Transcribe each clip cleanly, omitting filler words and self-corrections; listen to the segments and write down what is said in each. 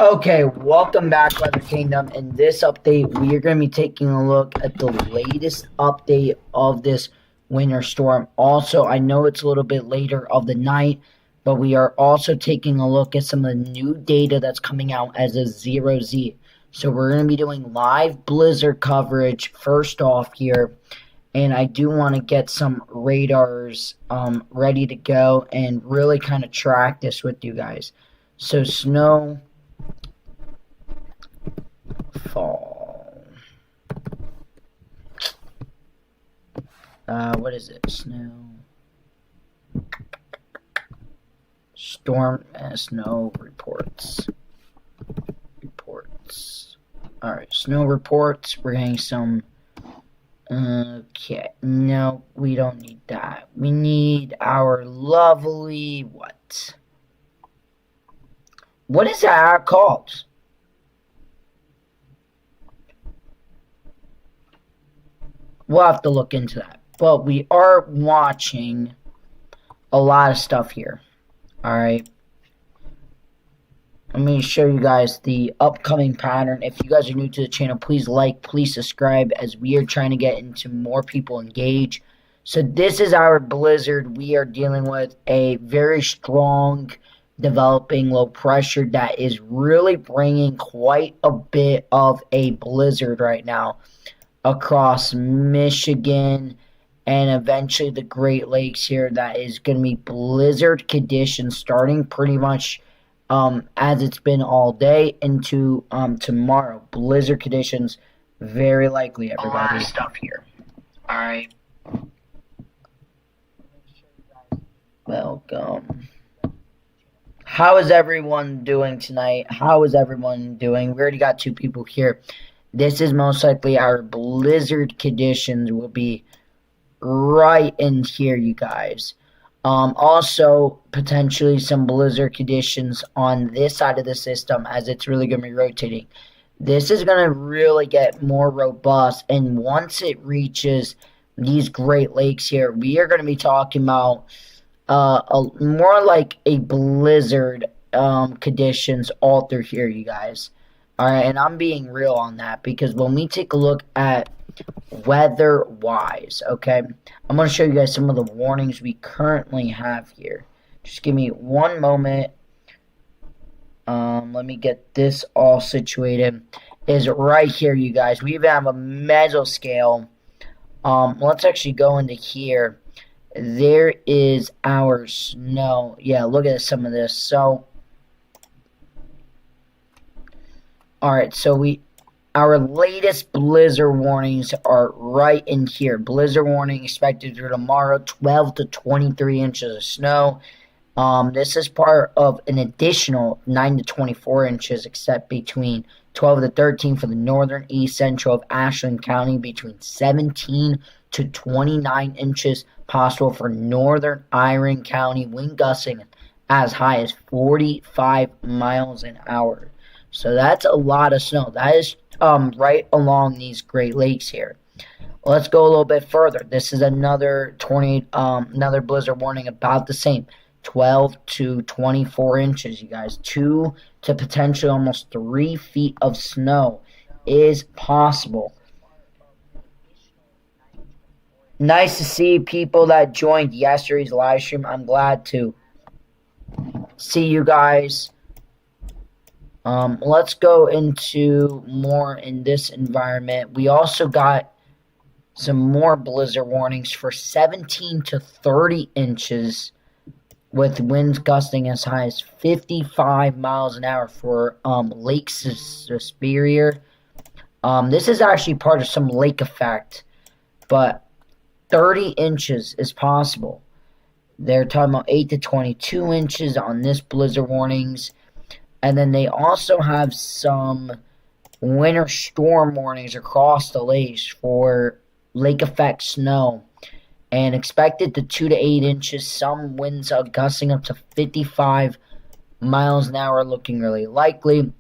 Okay, welcome back, Weather Kingdom. In this update, we are going to be taking a look at the latest update of this winter storm. Also, I know it's a little bit later of the night, but we are also taking a look at some of the new data that's coming out as a 0Z. So we're going to be doing live blizzard coverage first off here. And I do want to get some radars ready to go and really kind of track this with you guys. So snow... fall. What is it? Snow. Storm snow reports. Alright, snow reports. We're getting some. Okay. No, we don't need that. We need our lovely what? What is that called? We'll have to look into that. But we are watching a lot of stuff here. Alright. Let me show you guys the upcoming pattern. If you guys are new to the channel, please like, please subscribe, as we are trying to get into more people engaged. So this is our blizzard. We are dealing with a very strong developing low pressure that is really bringing quite a bit of a blizzard right now across Michigan and eventually the Great Lakes here. That is going to be blizzard conditions starting pretty much as it's been all day into tomorrow. Blizzard conditions very likely, everybody. A lot of stuff here. Alright. Welcome. How is everyone doing tonight? How is everyone doing? We already got 2 people here. This is most likely our blizzard conditions will be right in here, you guys. Also, potentially some blizzard conditions on this side of the system as it's really going to be rotating. This is going to really get more robust, and once it reaches these Great Lakes here, we are going to be talking about more like a blizzard conditions all through here, you guys. Alright, and I'm being real on that, because when we take a look at weather-wise, okay, I'm going to show you guys some of the warnings we currently have here. Just give me one moment. Let me get this all situated. Is right here, you guys. We even have a mesoscale. Let's actually go into here. There is our snow. Yeah, look at some of this. So, alright, so our latest blizzard warnings are right in here. Blizzard warning expected through tomorrow, 12 to 23 inches of snow. This is part of an additional 9 to 24 inches, except between 12 to 13 for the northern east central of Ashland County, between 17 to 29 inches possible for northern Iron County, wind gusting as high as 45 miles an hour. So that's a lot of snow. That is right along these Great Lakes here. Let's go a little bit further. This is another another blizzard warning about the same. 12 to 24 inches, you guys. 2 to potentially almost 3 feet of snow is possible. Nice to see people that joined yesterday's live stream. I'm glad to see you guys. Let's go into more in this environment. We also got some more blizzard warnings for 17 to 30 inches with winds gusting as high as 55 miles an hour for Lake Superior. This is actually part of some lake effect, but 30 inches is possible. They're talking about 8 to 22 inches on this blizzard warnings. And then they also have some winter storm warnings across the lakes for lake effect snow. And expected to 2 to 8 inches. Some winds are gusting up to 55 miles an hour, looking really likely.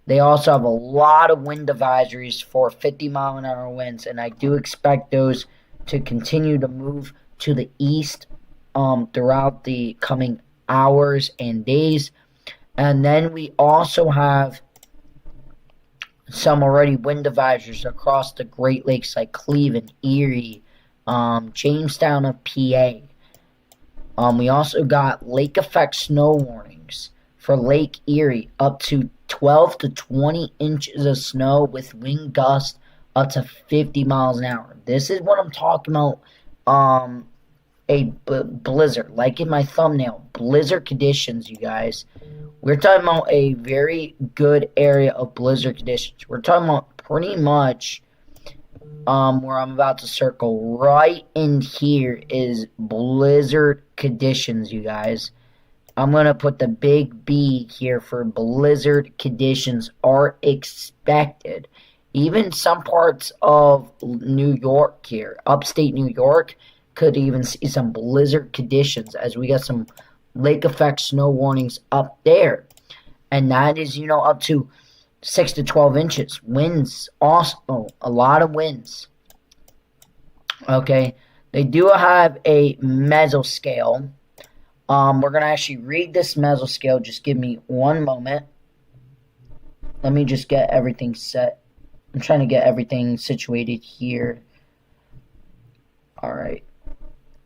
They also have a lot of wind advisories for 50-mile-an-hour winds. And I do expect those to continue to move to the east throughout the coming hours and days. And then we also have some already wind advisories across the Great Lakes like Cleveland, Erie, Jamestown of PA. We also got lake effect snow warnings for Lake Erie, up to 12 to 20 inches of snow with wind gusts up to 50 miles an hour. This is what I'm talking about. A blizzard, like in my thumbnail, blizzard conditions, you guys. We're talking about a very good area of blizzard conditions. We're talking about pretty much where I'm about to circle right in here is blizzard conditions, you guys. I'm going to put the big B here for blizzard conditions are expected. Even some parts of New York here, upstate New York, could even see some blizzard conditions as we got some lake effect snow warnings up there. And that is, up to 6 to 12 inches. Winds also, a lot of winds. Okay, they do have a mesoscale. We're going to actually read this mesoscale. Just give me one moment. Let me just get everything set. I'm trying to get everything situated here. Alright.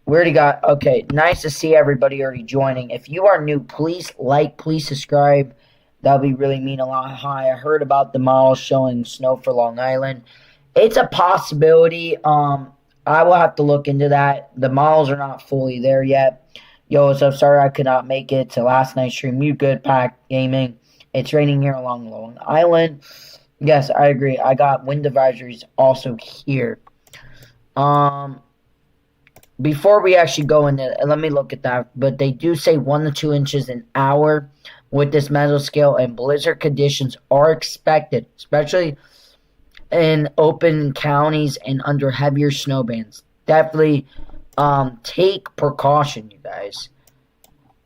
We already got, okay, nice to see everybody already joining. If you are new, please like, please subscribe. That would really mean a lot. Hi, I heard about the model showing snow for Long Island. It's a possibility. I will have to look into that. The models are not fully there yet. Yo, so sorry I could not make it to last night's stream. You good, Pack Gaming? It's raining here along Long Island. Yes, I agree. I got wind advisories also here. Before we actually go into it, let me look at that. But they do say 1 to 2 inches an hour with this mesoscale, and blizzard conditions are expected, especially in open counties and under heavier snow bands. Definitely take precaution, you guys.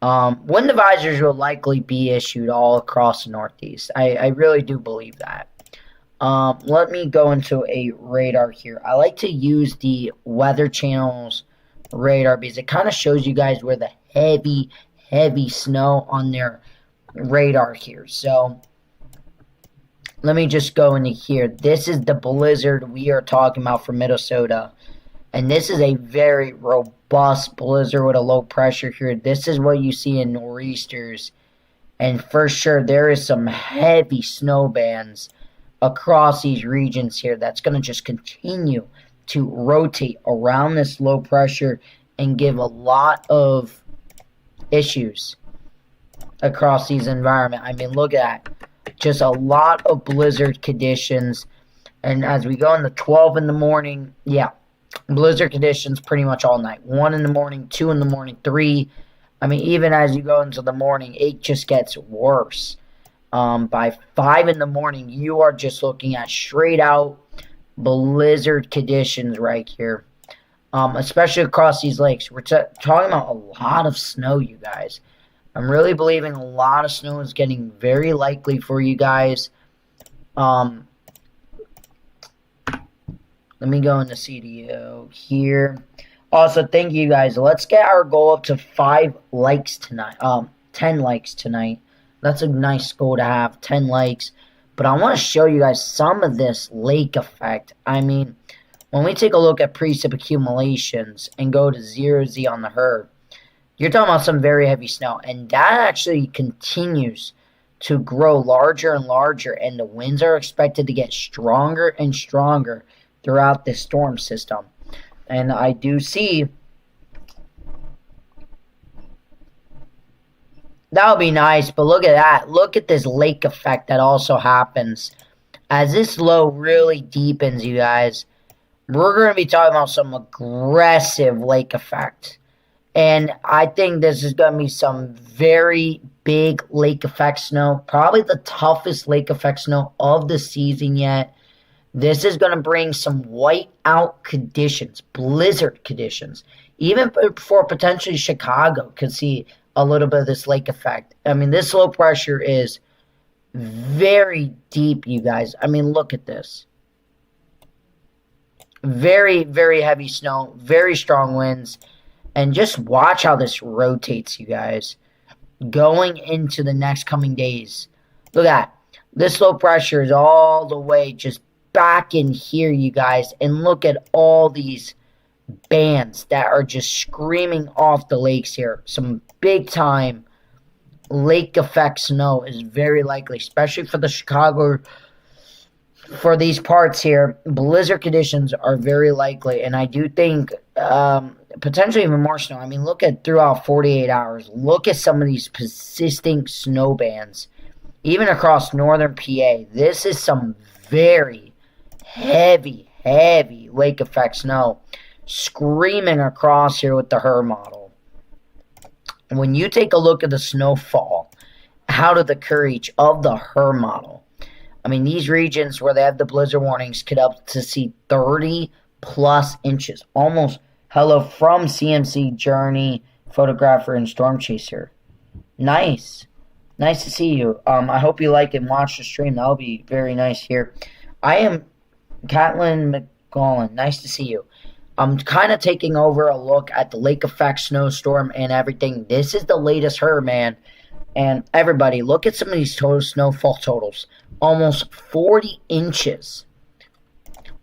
Wind advisories will likely be issued all across the Northeast. I really do believe that. Let me go into a radar here. I like to use the Weather Channel's radar because it kind of shows you guys where the heavy snow on their radar here. So let me just go into here. This is the blizzard we are talking about for Minnesota. And this is a very robust blizzard with a low pressure here. This is what you see in nor'easters. And for sure, there is some heavy snow bands across these regions here. That's going to just continue to rotate around this low pressure and give a lot of issues across these environments. I mean, look at that. Just a lot of blizzard conditions. And as we go into 12 in the morning, yeah, blizzard conditions pretty much all night. 1 in the morning, 2 in the morning, 3. I mean, even as you go into the morning, it just gets worse. By 5 in the morning, you are just looking at straight out blizzard conditions right here. Especially across these lakes. We're talking about a lot of snow, you guys. I'm really believing a lot of snow is getting very likely for you guys. Let me go into CDO here. Also, thank you guys. Let's get our goal up to 5 likes tonight. 10 likes tonight. That's a nice goal to have, 10 likes. But I want to show you guys some of this lake effect. I mean, when we take a look at precip accumulations and go to 0Z on the HERB, you're talking about some very heavy snow. And that actually continues to grow larger and larger. And the winds are expected to get stronger and stronger throughout this storm system. And I do see that would be nice, but look at that. Look at this lake effect that also happens. As this low really deepens, you guys, we're going to be talking about some aggressive lake effect. And I think this is going to be some very big lake effect snow. Probably the toughest lake effect snow of the season yet. This is going to bring some whiteout conditions, blizzard conditions. Even for potentially Chicago could see a little bit of this lake effect. I mean, this low pressure is very deep, you guys. I mean, look at this. Very, very heavy snow, very strong winds. And just watch how this rotates, you guys. Going into the next coming days. Look at that. This low pressure is all the way just back in here, you guys. And look at all these bands that are just screaming off the lakes here. Some big time lake effect snow is very likely, especially for the Chicago, for these parts here. Blizzard conditions are very likely, and I do think potentially even more snow. I mean, look at throughout 48 hours. Look at some of these persisting snow bands, even across northern PA. This is some very heavy lake effect snow screaming across here with the HER model. When you take a look at the snowfall out of the courage of the HER model, I mean, these regions where they have the blizzard warnings could up to see 30 plus inches. Almost, hello from CMC Journey, photographer, and storm chaser. Nice. Nice to see you. I hope you like and watch the stream. That'll be very nice here. I am Catlin McGowan. Nice to see you. I'm kind of taking over a look at the lake effect snowstorm and everything. This is the latest HER, man. And everybody, look at some of these total snowfall totals. Almost 40 inches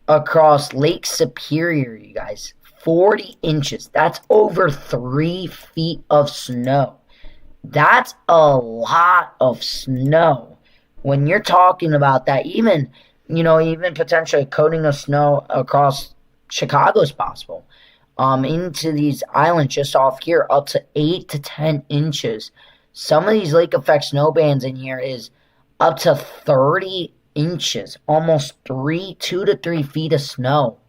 across Lake Superior, you guys. 40 inches. That's over 3 feet of snow. That's a lot of snow. When you're talking about that, even potentially a coating of snow across Chicago is possible. Into these islands just off here, up to 8 to 10 inches. Some of these lake effect snow bands in here is up to 30 inches, almost 2 to 3 feet of snow.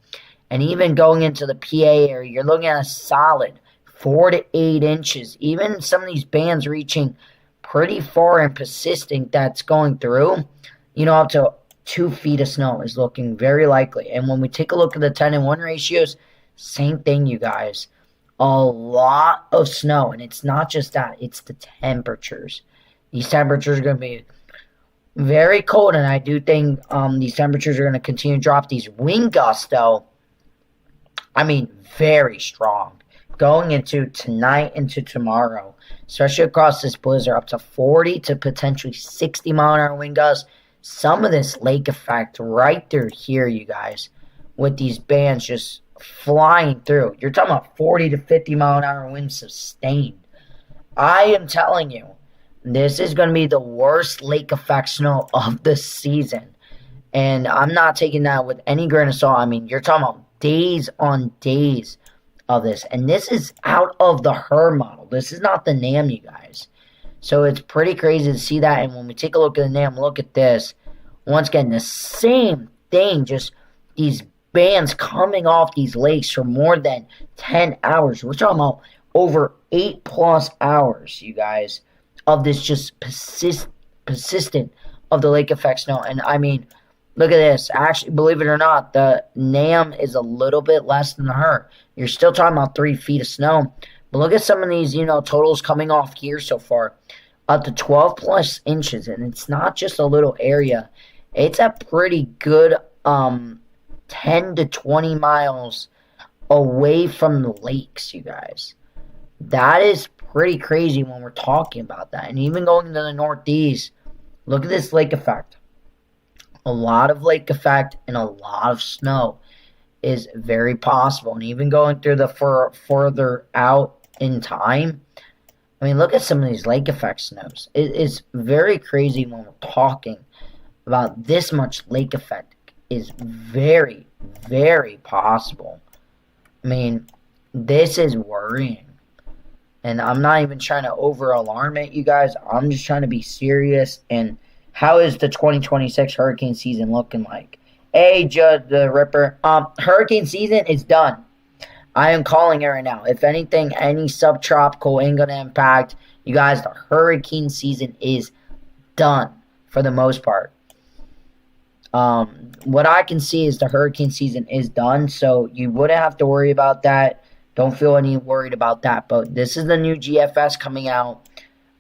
And even going into the PA area, you're looking at a solid 4 to 8 inches. Even some of these bands reaching pretty far and persistent that's going through, up to 2 feet of snow is looking very likely. And when we take a look at the 10-1 ratios, same thing, you guys. A lot of snow. And it's not just that, it's the temperatures. These temperatures are going to be very cold, and I do think these temperatures are going to continue to drop. These wind gusts, though, I mean, very strong. Going into tonight, into tomorrow, especially across this blizzard, up to 40 to potentially 60 mile an hour wind gusts. Some of this lake effect right through here, you guys, with these bands just flying through. You're talking about 40 to 50 mile an hour winds sustained. I am telling you, this is going to be the worst lake effect snow of the season. And I'm not taking that with any grain of salt. I mean, you're talking about days on days of this. And this is out of the HER model. This is not the NAM, you guys. So it's pretty crazy to see that. And when we take a look at the NAM, look at this. Once again, the same thing. Just these bands coming off these lakes for more than 10 hours. We're talking about over 8 plus hours, you guys, of this just persistent of the lake effect snow. And I mean, look at this. Actually, believe it or not, the NAM is a little bit less than the HER. You're still talking about 3 feet of snow. But look at some of these, totals coming off here so far. Up to 12 plus inches. And it's not just a little area. It's a pretty good 10 to 20 miles away from the lakes, you guys. That is pretty crazy when we're talking about that. And even going to the Northeast, look at this lake effect. A lot of lake effect and a lot of snow is very possible. And even going through the further out in time, I mean, look at some of these lake effect snows. It is very crazy when we're talking about this much lake effect. Is very, very possible. I mean, this is worrying. And I'm not even trying to over-alarm it, you guys. I'm just trying to be serious. And how is the 2026 hurricane season looking like? Hey, Judge the Ripper. Hurricane season is done. I am calling it right now. If anything, any subtropical ain't going to impact you guys. The hurricane season is done for the most part. What I can see is the hurricane season is done, so you wouldn't have to worry about that. Don't feel any worried about that. But this is the new GFS coming out.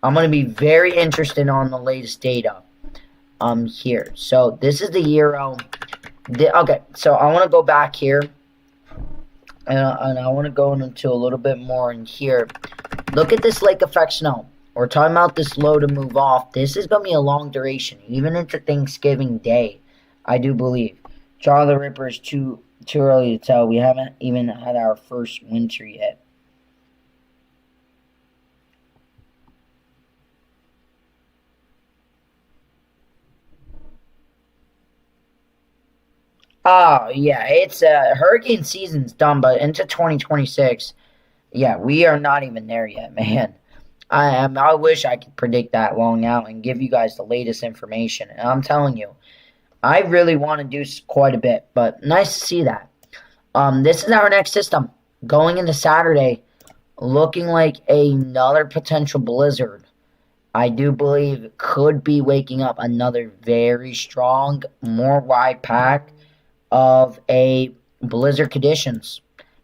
I'm going to be very interested on the latest data here. So this is the Euro. Okay, so I want to go back here. And I want to go into a little bit more in here. Look at this lake effect snow. We're talking about this low to move off. This is going to be a long duration, even into Thanksgiving Day, I do believe. Charlie the Ripper is too early to tell. We haven't even had our first winter yet. Oh, yeah, it's hurricane season's done, but into 2026, yeah, we are not even there yet, man. I wish I could predict that long out and give you guys the latest information. And I'm telling you, I really want to do quite a bit, but nice to see that. This is our next system going into Saturday, looking like another potential blizzard. I do believe it could be waking up another very strong, more wide pack of a blizzard conditions.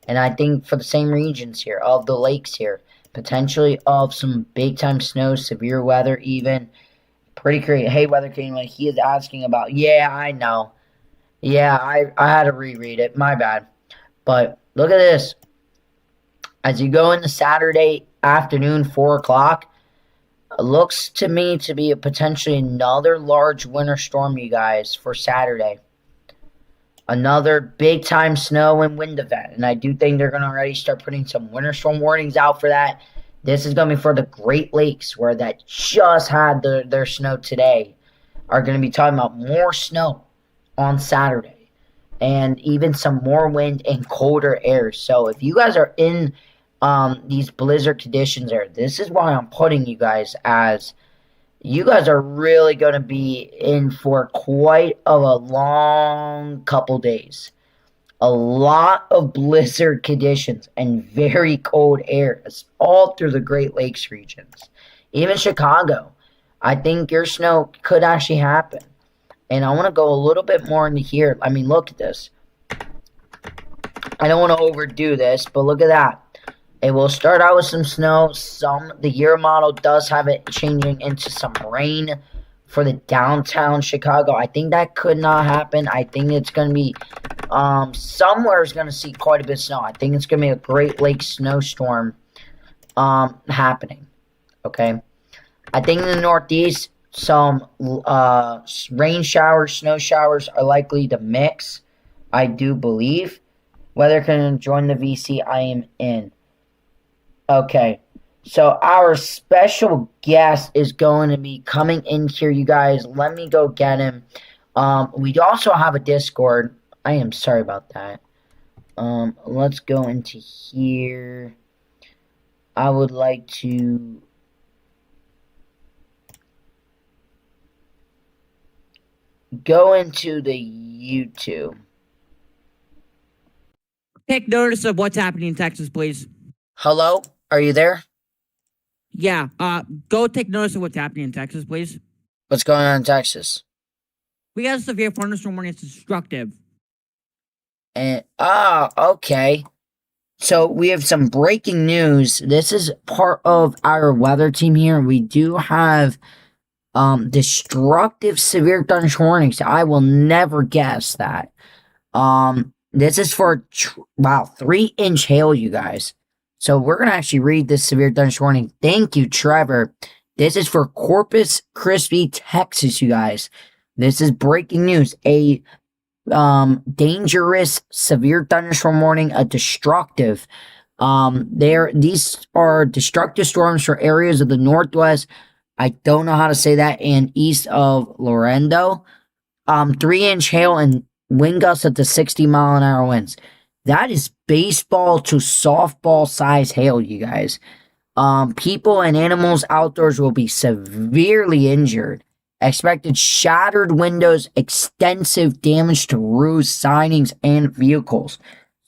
And I think for the same regions here, of the lakes here, potentially of some big time snow, severe weather even. Pretty crazy. Hey, Weather King, like he is asking about. Yeah, I know. Yeah, I had to reread it. My bad. But look at this. As you go into Saturday afternoon, 4 o'clock, it looks to me to be a potentially another large winter storm, you guys, for Saturday. Another big time snow and wind event. And I do think they're going to already start putting some winter storm warnings out for that. This is going to be for the Great Lakes, where that just had their snow today. Are going to be talking about more snow on Saturday. And even some more wind and colder air. So if you guys are in these blizzard conditions there, this is why I'm putting you guys as you guys are really going to be in for quite a long couple days. A lot of blizzard conditions and very cold air all through the Great Lakes regions. Even Chicago. I think your snow could actually happen. And I want to go a little bit more into here. I mean, look at this. I don't want to overdo this, but look at that. It will start out with some snow. The year model does have it changing into some rain for the downtown Chicago. I think that could not happen. I think it's going to be somewhere is going to see quite a bit of snow. I think it's going to be a Great Lakes snowstorm happening. Okay. I think in the Northeast, some rain showers, snow showers are likely to mix. I do believe. Weather can join the VC. I am in. Okay, so our special guest is going to be coming in here, you guys. Let me go get him. We also have a Discord. I am sorry about that. Let's go into here. I would like to go into the YouTube. Take notice of what's happening in Texas, please. Hello? Are you there? Yeah, go take notice of what's happening in Texas, please. What's going on in Texas? We got a severe thunderstorm warning. It's destructive. And okay. So we have some breaking news. This is part of our weather team here. We do have destructive severe thunderstorm warnings. I will never guess that. This is for 3-inch hail, you guys. So we're going to actually read this severe thunderstorm warning. Thank you, Trevor. This is for Corpus Christi, Texas, you guys. This is breaking news. A dangerous severe thunderstorm warning, a destructive. These are destructive storms for areas of the Northwest. I don't know how to say that. And east of Laredo. 3-inch hail and wind gusts up to 60-mile-an-hour winds. That is baseball to softball size hail, you guys. People and animals outdoors will be severely injured. Expected shattered windows, extensive damage to roofs, signings, and vehicles.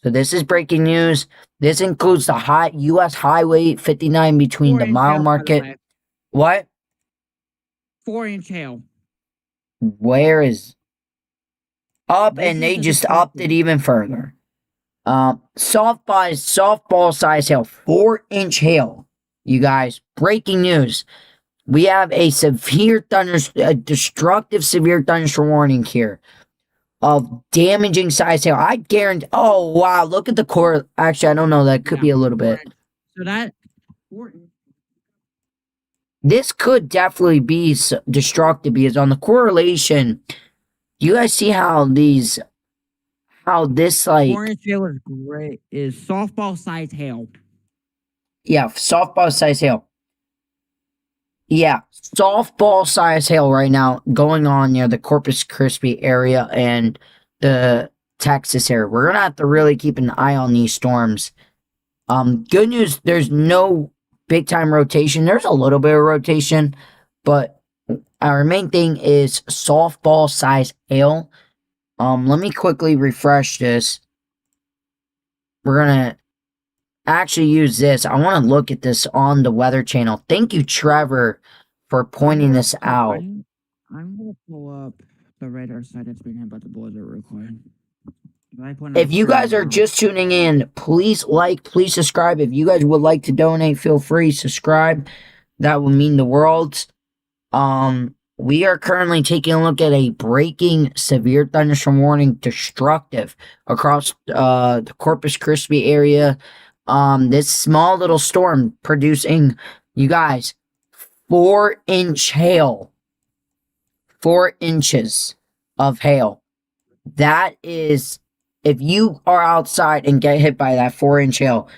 So this is breaking news. This includes the U.S. Highway 59 between the mile market. What? 4-inch hail. Where is up? And they just upped it even further. Softball size hail, 4-inch hail. You guys, breaking news. We have a destructive severe thunderstorm warning here of damaging size hail. I guarantee. Oh wow, look at the core. Actually, I don't know. That could be a little bit. So that this could definitely be destructive because on the correlation, you guys see how this like 4-inch hail is great. Is softball size hail. yeah, softball size hail. Yeah, softball size hail right now going on near the Corpus Christi area and the Texas area. We're gonna have to really keep an eye on these storms. Good news, there's no big time rotation. There's a little bit of rotation, but our main thing is softball size hail. Let me quickly refresh this. We're gonna actually use this. I want to look at this on the Weather Channel. Thank you, Trevor, for pointing this out. I'm gonna pull up the radar site that's being hit by the blizzard real quick. If you guys are just tuning in, please like, please subscribe. If you guys would like to donate, feel free, subscribe. That would mean the world. We are currently taking a look at a breaking severe thunderstorm warning, destructive across the Corpus Christi area. This small little storm producing, you guys, 4-inch hail. 4 inches of hail. That is, if you are outside and get hit by that 4-inch hail,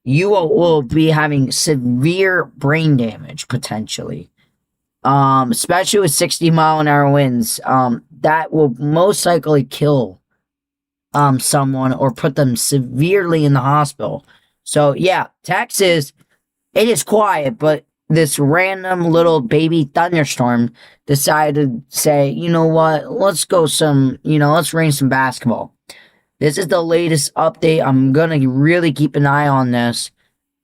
you will be having severe brain damage potentially. Especially with 60-mile-an-hour winds. That will most likely kill someone or put them severely in the hospital. So yeah, Texas, it is quiet, but this random little baby thunderstorm decided to say, you know what, let's rain some basketball. This is the latest update. I'm gonna really keep an eye on this.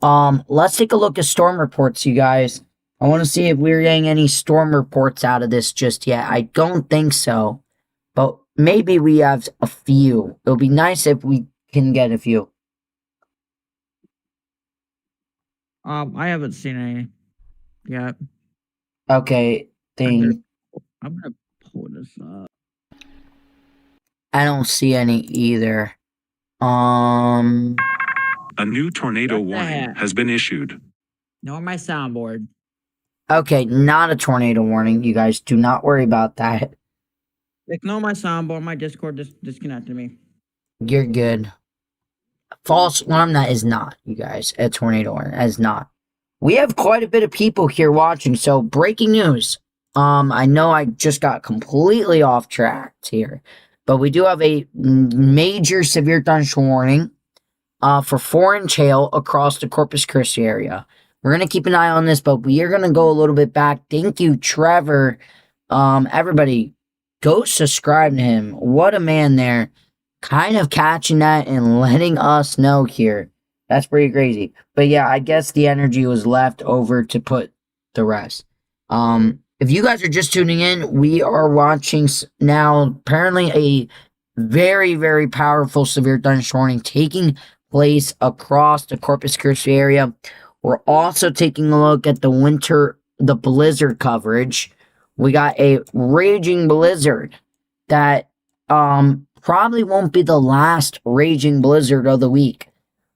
Let's take a look at storm reports, you guys. I want to see if we're getting any storm reports out of this just yet. I don't think so, but maybe we have a few. It'll be nice if we can get a few. I haven't seen any yet. Okay, I'm gonna pull this up. I don't see any either. A new tornado warning has been issued. No on my soundboard. Okay, not a tornado warning. You guys do not worry about that. Ignore my soundboard. My Discord disconnected me. You're good. False alarm, that is not, you guys, a tornado warning. That is not. We have quite a bit of people here watching, so breaking news. I know I just got completely off track here, but we do have a major severe thunderstorm warning for 4-inch hail across the Corpus Christi area. We're going to keep an eye on this, but we are going to go a little bit back. Thank you, Trevor. Everybody, go subscribe to him. What a man there. Kind of catching that and letting us know here. That's pretty crazy. But yeah, I guess the energy was left over to put the rest. If you guys are just tuning in, we are watching now apparently a very, very powerful severe thunderstorm warning taking place across the Corpus Christi area. We're also taking a look at the blizzard coverage. We got a raging blizzard that probably won't be the last raging blizzard of the week.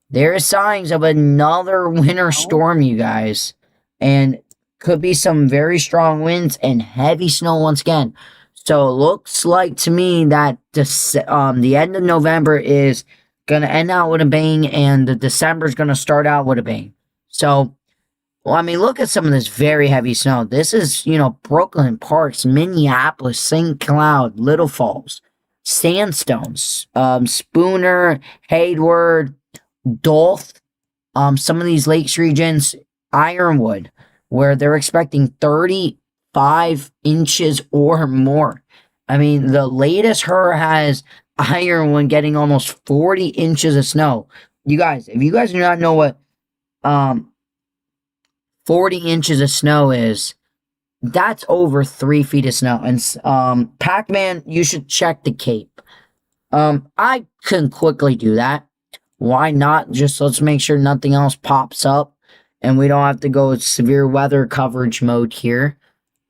There are signs of another winter storm, you guys, and could be some very strong winds and heavy snow once again. So it looks like to me that the end of November is gonna end out with a bang, and the December is gonna start out with a bang. So, well, I mean, look at some of this very heavy snow. This is, Brooklyn, Parks, Minneapolis, St. Cloud, Little Falls, Sandstones, Spooner, Hayward, Dolph, some of these lakes regions, Ironwood, where they're expecting 35 inches or more. I mean, the latest has Ironwood getting almost 40 inches of snow. You guys, if you guys do not know what 40 inches of snow is, that's over 3 feet of snow. And Pac-Man, you should check the Cape. I can quickly do that. Why not? Just let's make sure nothing else pops up and we don't have to go with severe weather coverage mode here.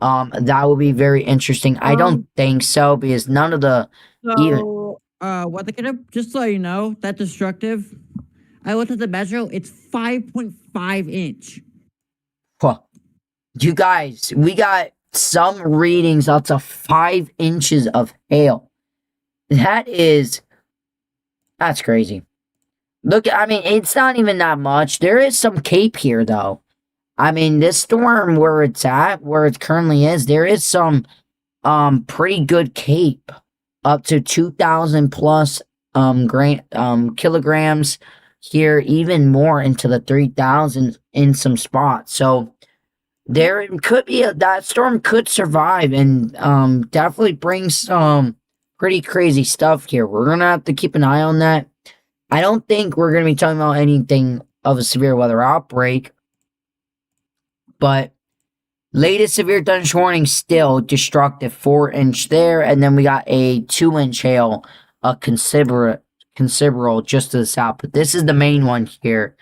That will be very interesting. I don't think so, because none of the what they could have, just so you know, that destructive, I looked at the measure, it's 5.5 inch. Huh. You guys, we got some readings up to 5 inches of hail. That's crazy. Look, I mean, it's not even that much. There is some cape here, though. I mean, this storm where it's at, where it currently is, there is some pretty good cape. Up to 2,000 plus kilograms here, even more into the 3,000 in some spots. So there could be that storm could survive and definitely bring some pretty crazy stuff here. We're gonna have to keep an eye on that. I don't think we're gonna be talking about anything of a severe weather outbreak, but latest severe thunderstorm warning still destructive 4-inch there, and then we got a 2-inch hail, a considerable just to the south. But this is the main one here.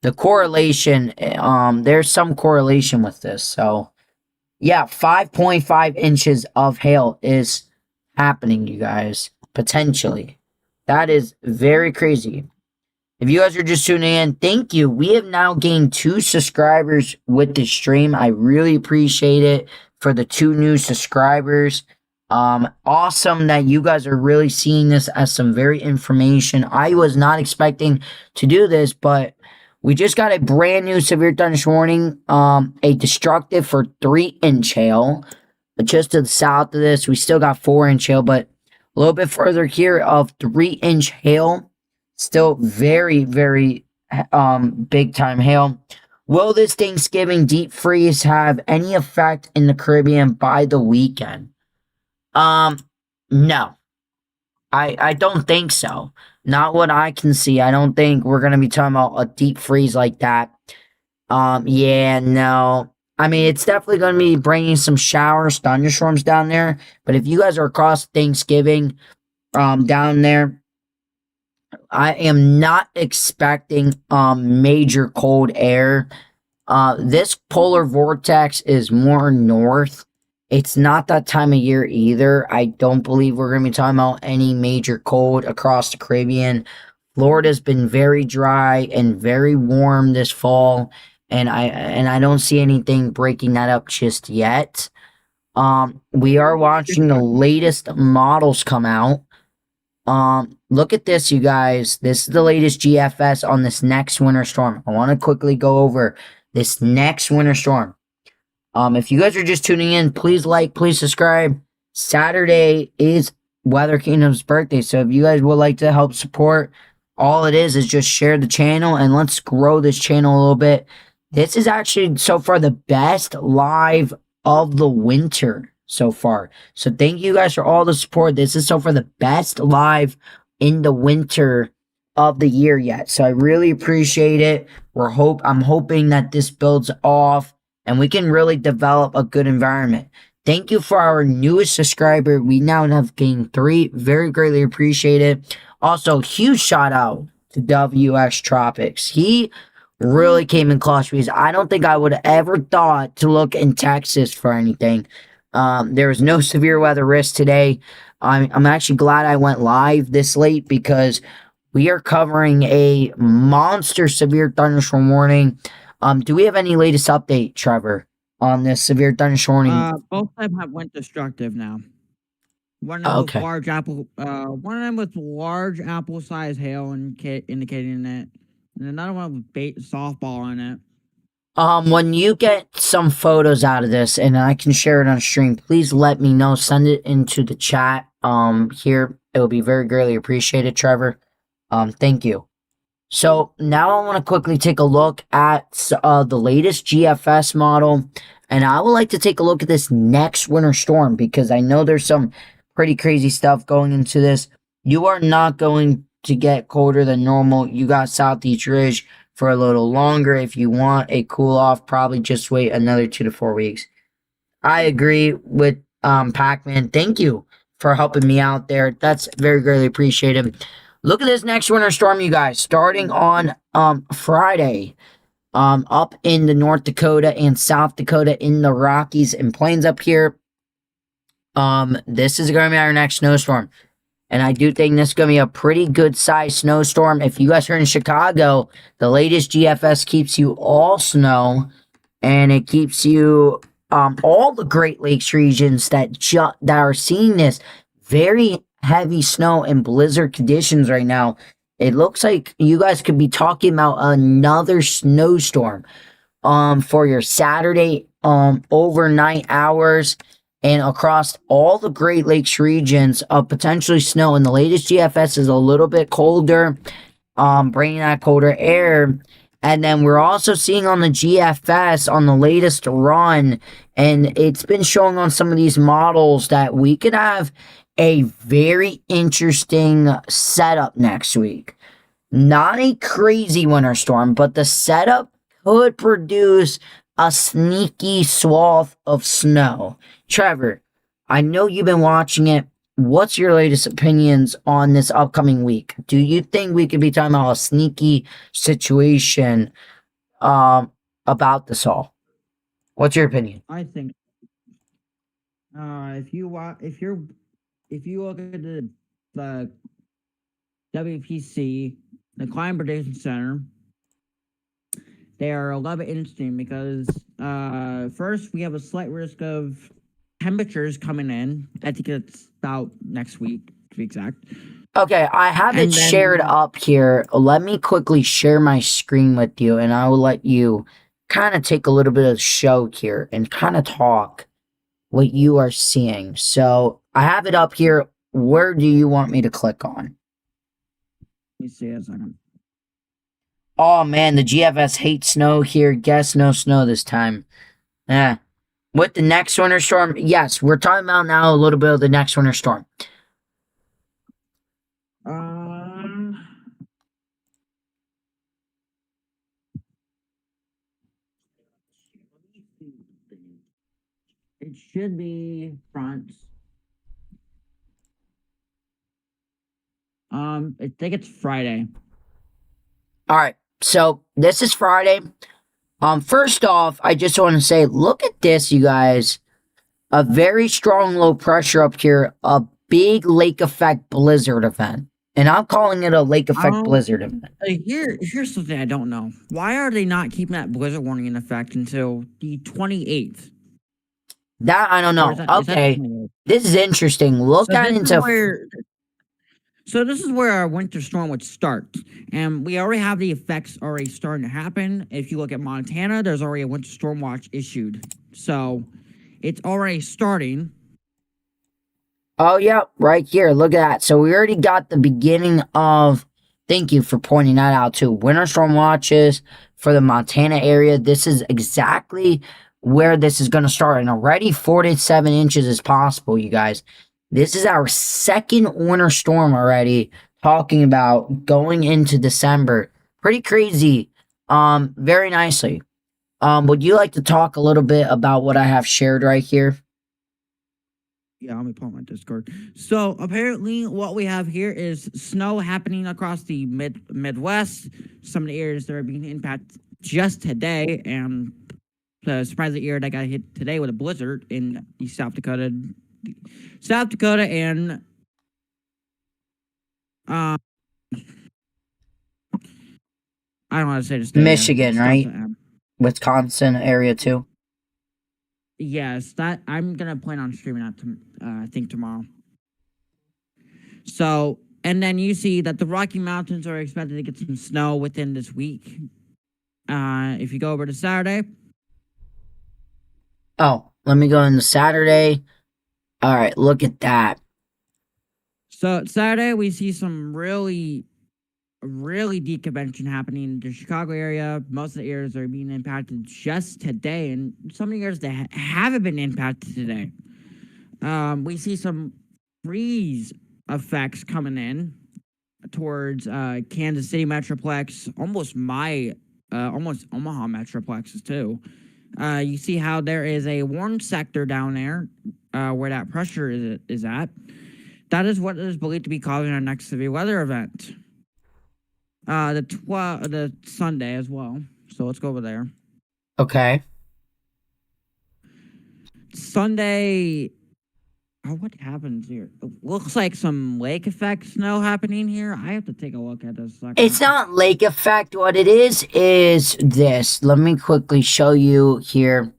The correlation, there's some correlation with this. So yeah, 5.5 inches of hail is happening, you guys, potentially. That is very crazy. If you guys are just tuning in, thank you. We have now gained 2 subscribers with this stream. I really appreciate it for the 2 new subscribers. Awesome that you guys are really seeing this as some very information. I was not expecting to do this, but we just got a brand new severe thunderstorm warning, a destructive for 3-inch hail. But just to the south of this, we still got 4-inch hail, but a little bit further here of 3-inch hail. Still very, very big time hail. Will this Thanksgiving deep freeze have any effect in the Caribbean by the weekend? No. I don't think so. Not what I can see. I don't think we're gonna be talking about a deep freeze like that. Yeah, no. I mean, it's definitely gonna be bringing some showers, thunderstorms down there. But if you guys are across Thanksgiving, down there, I am not expecting major cold air. This polar vortex is more north. It's not that time of year either. I don't believe we're going to be talking about any major cold across the Caribbean. Florida's been very dry and very warm this fall, and I don't see anything breaking that up just yet. We are watching the latest models come out. Look at this, you guys. This is the latest GFS on this next winter storm. I want to quickly go over this next winter storm. If you guys are just tuning in, please like, please subscribe. Saturday is Weather Kingdom's birthday, so if you guys would like to help support, all it is just share the channel and let's grow this channel a little bit. This is actually so far the best live of the winter so far. So thank you guys for all the support. This is so far the best live in the winter of the year yet. So I really appreciate it. I'm hoping that this builds off and we can really develop a good environment. Thank you for our newest subscriber. We now have gained 3. Very greatly appreciate it. Also, huge shout out to WX Tropics. He really came in clutch because I don't think I would have ever thought to look in Texas for anything. There was no severe weather risk today. I'm actually glad I went live this late because we are covering a monster severe thunderstorm warning. Do we have any latest update, Trevor, on this severe thunderstorm warning? Both of them have went destructive now. One of them with large apple-sized hail indicating it, and another one with softball in it. When you get some photos out of this and I can share it on stream, please let me know. Send it into the chat. Here it will be very greatly appreciated, Trevor. Thank you. So now I want to quickly take a look at the latest GFS model, and I would like to take a look at this next winter storm because I know there's some pretty crazy stuff going into this. You are not going to get colder than normal. You got Southeast Ridge for a little longer. If you want a cool off, probably just wait another 2 to 4 weeks. I agree with Pac-Man. Thank you for helping me out there. That's very greatly appreciated. Look at this next winter storm, you guys, starting on Friday, up in the North Dakota and South Dakota in the Rockies and Plains up here. This is going to be our next snowstorm. And I do think this is going to be a pretty good sized snowstorm. If you guys are in Chicago, the latest GFS keeps you all snow. and it keeps you all the Great Lakes regions that are seeing this very heavy snow and blizzard conditions right now. It looks like you guys could be talking about another snowstorm for your Saturday overnight hours and across all the Great Lakes regions of potentially snow. And the latest GFS is a little bit colder, bringing that colder air. And then we're also seeing on the GFS on the latest run, and it's been showing on some of these models that we could have a very interesting setup next week. Not a crazy winter storm, but the setup could produce a sneaky swath of snow. Trevor, I know you've been watching it. What's your latest opinions on this upcoming week? Do you think we could be talking about a sneaky situation about this all? What's your opinion? I think if you look at the WPC, the Climate Prediction Center, they are a little bit interesting because first we have a slight risk of temperatures coming in. I think it's about next week to be exact. Okay, I have it shared up here. Let me quickly share my screen with you, and I will let you kind of take a little bit of the show here and kind of talk what you are seeing. So I have it up here. Where do you want me to click on? Let me see a second. Oh man, the GFS hates snow here. Guess no snow this time. Yeah. With the next winter storm, yes, we're talking about now a little bit of the next winter storm. It should be front. I think it's Friday. All right, so this is Friday. First off, I just want to say, look at this, you guys. A very strong low pressure up here, a big lake effect blizzard event. And I'm calling it a lake effect blizzard event. Here's something I don't know. Why are they not keeping that blizzard warning in effect until the 28th? That I don't know. Okay, this is interesting. So this is where our winter storm would start. And we already have the effects already starting to happen. If you look at Montana, there's already a winter storm watch issued. So it's already starting. Oh, yeah, right here. Look at that. So we already got the beginning of, thank you for pointing that out too, winter storm watches for the Montana area. This is exactly where this is going to start. And already 4 to 7 inches is possible, you guys. This is our second winter storm already, talking about going into December. Pretty crazy. Very nicely. Would you like to talk a little bit about what I have shared right here? Yeah, let me pull my Discord. So apparently what we have here is snow happening across the Midwest. Some of the areas that are being impacted just today, and the surprising area that got hit today with a blizzard in East South Dakota and I don't know how to say this. Michigan, right? Wisconsin area too. Yes, that I'm gonna plan on streaming that I think tomorrow. So, and then you see that the Rocky Mountains are expected to get some snow within this week. If you go over to Saturday. Oh, let me go into Saturday. All right, look at that. So Saturday we see some really deep convention happening in the Chicago area. Most of the areas are being impacted just today, and some of the areas that haven't been impacted today. We see some freeze effects coming in towards Kansas City Metroplex, almost Omaha Metroplexes too. You see how there is a warm sector down there where that pressure is at. That is what is believed to be causing our next severe weather event. The Sunday as well. So let's go over there. Okay. Sunday, Oh, what happens here? It looks like some lake effect snow happening here. I have to take a look at this. It's not lake effect. What it is this. Let me quickly show you here.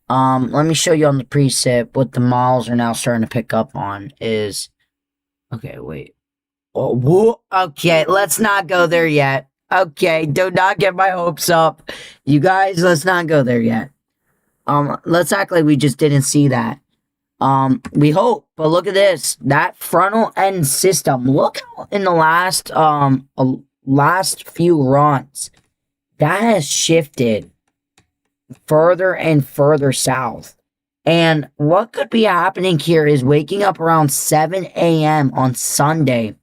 Let me show you on the preset what the models are now starting to pick up on is. Okay, wait. Oh, whoa. Okay, let's not go there yet. Okay, do not get my hopes up. You guys, let's not go there yet. Let's act like we just didn't see that. We hope, but look at this. That frontal end system. Look how in the last few runs, that has shifted further and further south. And what could be happening here is waking up around 7 a.m. on Sunday.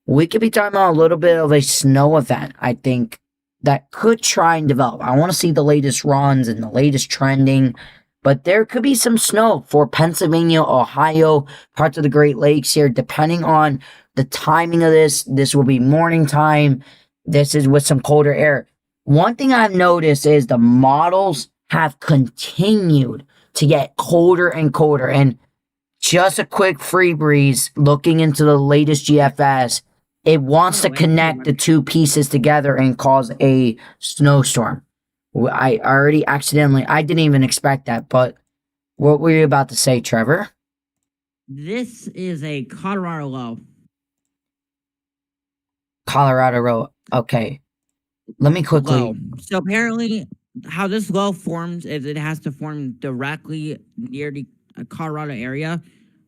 We could be talking about a little bit of a snow event, I think, that could try and develop. I want to see the latest runs and the latest trending, but there could be some snow for Pennsylvania, Ohio, parts of the Great Lakes here, depending on the timing of this. This will be morning time. This is with some colder air. One thing I've noticed is the models have continued to get colder and colder. And just a quick free breeze looking into the latest GFS, it wants to connect the two pieces together and cause a snowstorm. I already accidentally, I didn't even expect that, but what were you about to say, Trevor? This is a Colorado low. Colorado row. Okay. Let me quickly. Low. So apparently, how this low forms is it has to form directly near the Colorado area,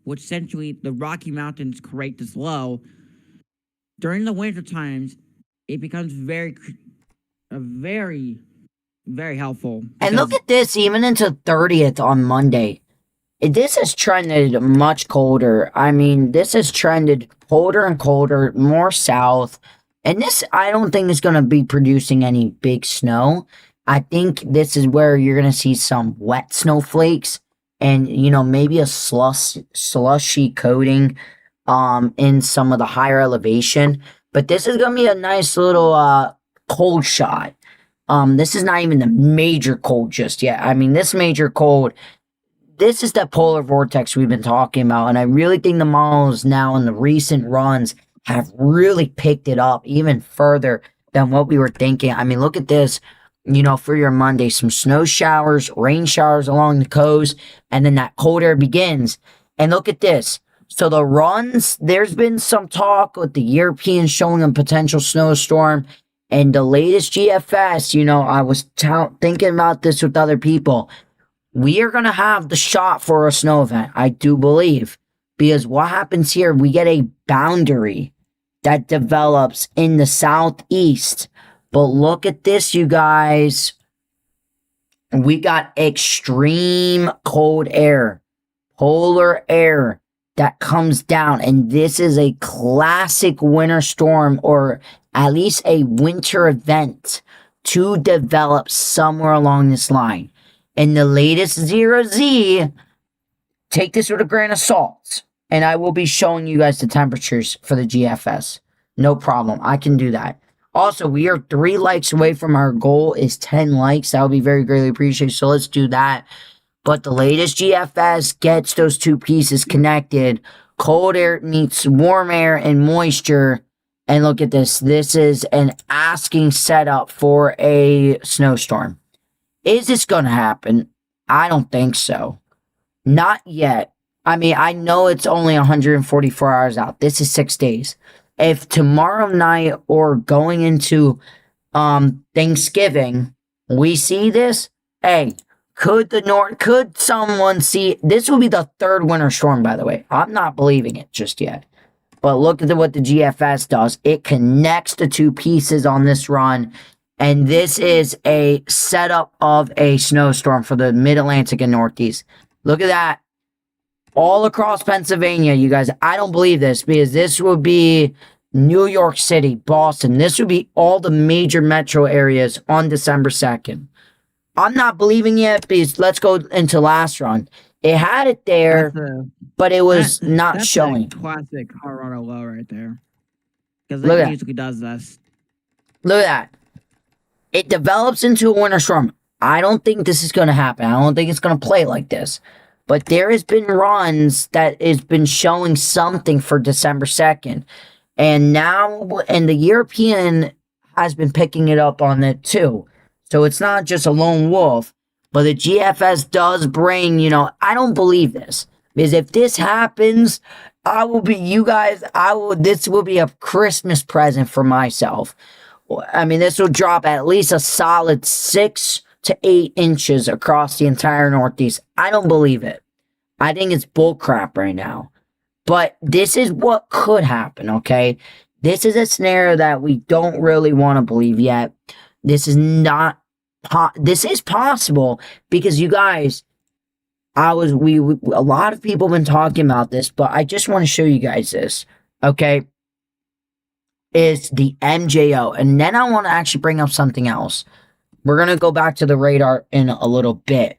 which essentially the Rocky Mountains create this low. During the winter times, it becomes very, very helpful. And look at this, even into 30th on Monday. This has trended much colder. I mean, this has trended colder and colder, more south. And this, I don't think is going to be producing any big snow. I think this is where you're going to see some wet snowflakes and, you know, maybe a slushy coating in some of the higher elevation. But this is going to be a nice little cold shot. This is not even the major cold just yet. I mean, this major cold, this is that polar vortex we've been talking about. And I really think the models now in the recent runs have really picked it up even further than what we were thinking. I mean, look at this, you know, for your Monday, some snow showers, rain showers along the coast, and then that cold air begins. And look at this. So the runs, there's been some talk with the Europeans showing a potential snowstorm. And the latest GFS, you know, I was thinking about this with other people. We are going to have the shot for a snow event, I do believe. Because what happens here, we get a boundary that develops in the southeast. But look at this, you guys. We got extreme cold air, polar air that comes down. And this is a classic winter storm, or at least a winter event to develop somewhere along this line. And the latest 0Z, take this with a grain of salt. And I will be showing you guys the temperatures for the GFS. No problem. I can do that. Also, we are 3 likes away from our goal is 10 likes. That would be very greatly appreciated. So let's do that. But the latest GFS gets those two pieces connected. Cold air meets warm air and moisture. And look at this. This is an asking setup for a snowstorm. Is this going to happen? I don't think so. Not yet. I mean, I know it's only 144 hours out. This is 6 days. If tomorrow night or going into Thanksgiving, we see this, hey, could someone see, this will be the 3rd winter storm, by the way. I'm not believing it just yet. But look at what the GFS does. It connects the two pieces on this run. And this is a setup of a snowstorm for the mid-Atlantic and Northeast. Look at that. All across Pennsylvania, you guys. I don't believe this because this would be New York City, Boston. This would be all the major metro areas on December 2nd. I'm not believing it because let's go into last run. It had it there, but it was not showing. That's a classic Colorado low right there. Because it usually does this. Look at that. It develops into a winter storm. I don't think this is going to happen. I don't think it's going to play like this. but there has been runs that has been showing something for December 2nd. And the European has been picking it up on it too. So it's not just a lone wolf, but the GFS does bring, I don't believe this. Because if this happens, this will be a Christmas present for myself. I mean, this will drop at least a solid 6 to 8 inches across the entire Northeast. I don't believe it. I think it's bullcrap right now. But this is what could happen, okay? This is a scenario that we don't really want to believe yet. This is possible because you guys, a lot of people have been talking about this, but I just want to show you guys this, okay? Is the MJO. And then I want to actually bring up something else. We're going to go back to the radar in a little bit.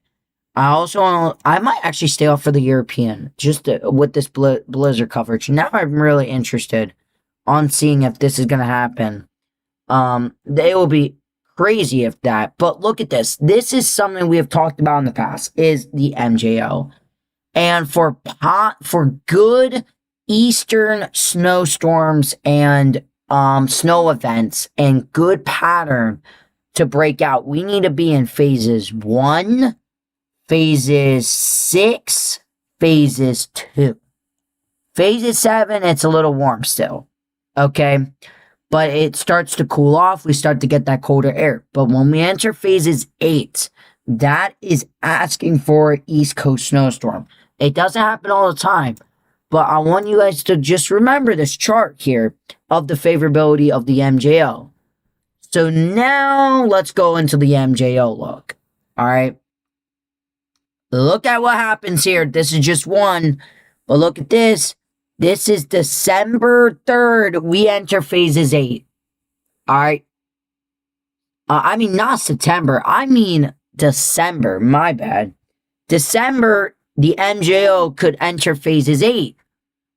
I might actually stay off for the European, just with this blizzard coverage. Now I'm really interested on seeing if this is going to happen. They will be crazy if that. But look at this. This is something we have talked about in the past, is the MJO. And for good eastern snowstorms and snow events and good pattern to break out, we need to be in phases 1, phases 6, phases 2. Phases 7, it's a little warm still, okay? But it starts to cool off. We start to get that colder air. But when we enter phases 8, that is asking for an East Coast snowstorm. It doesn't happen all the time. But I want you guys to just remember this chart here of the favorability of the MJO. So now let's go into the MJO look. All right. Look at what happens here. This is just one. But look at this. This is December 3rd. We enter phases 8. All right. I mean, not September. I mean December. My bad. December, the MJO could enter phases 8,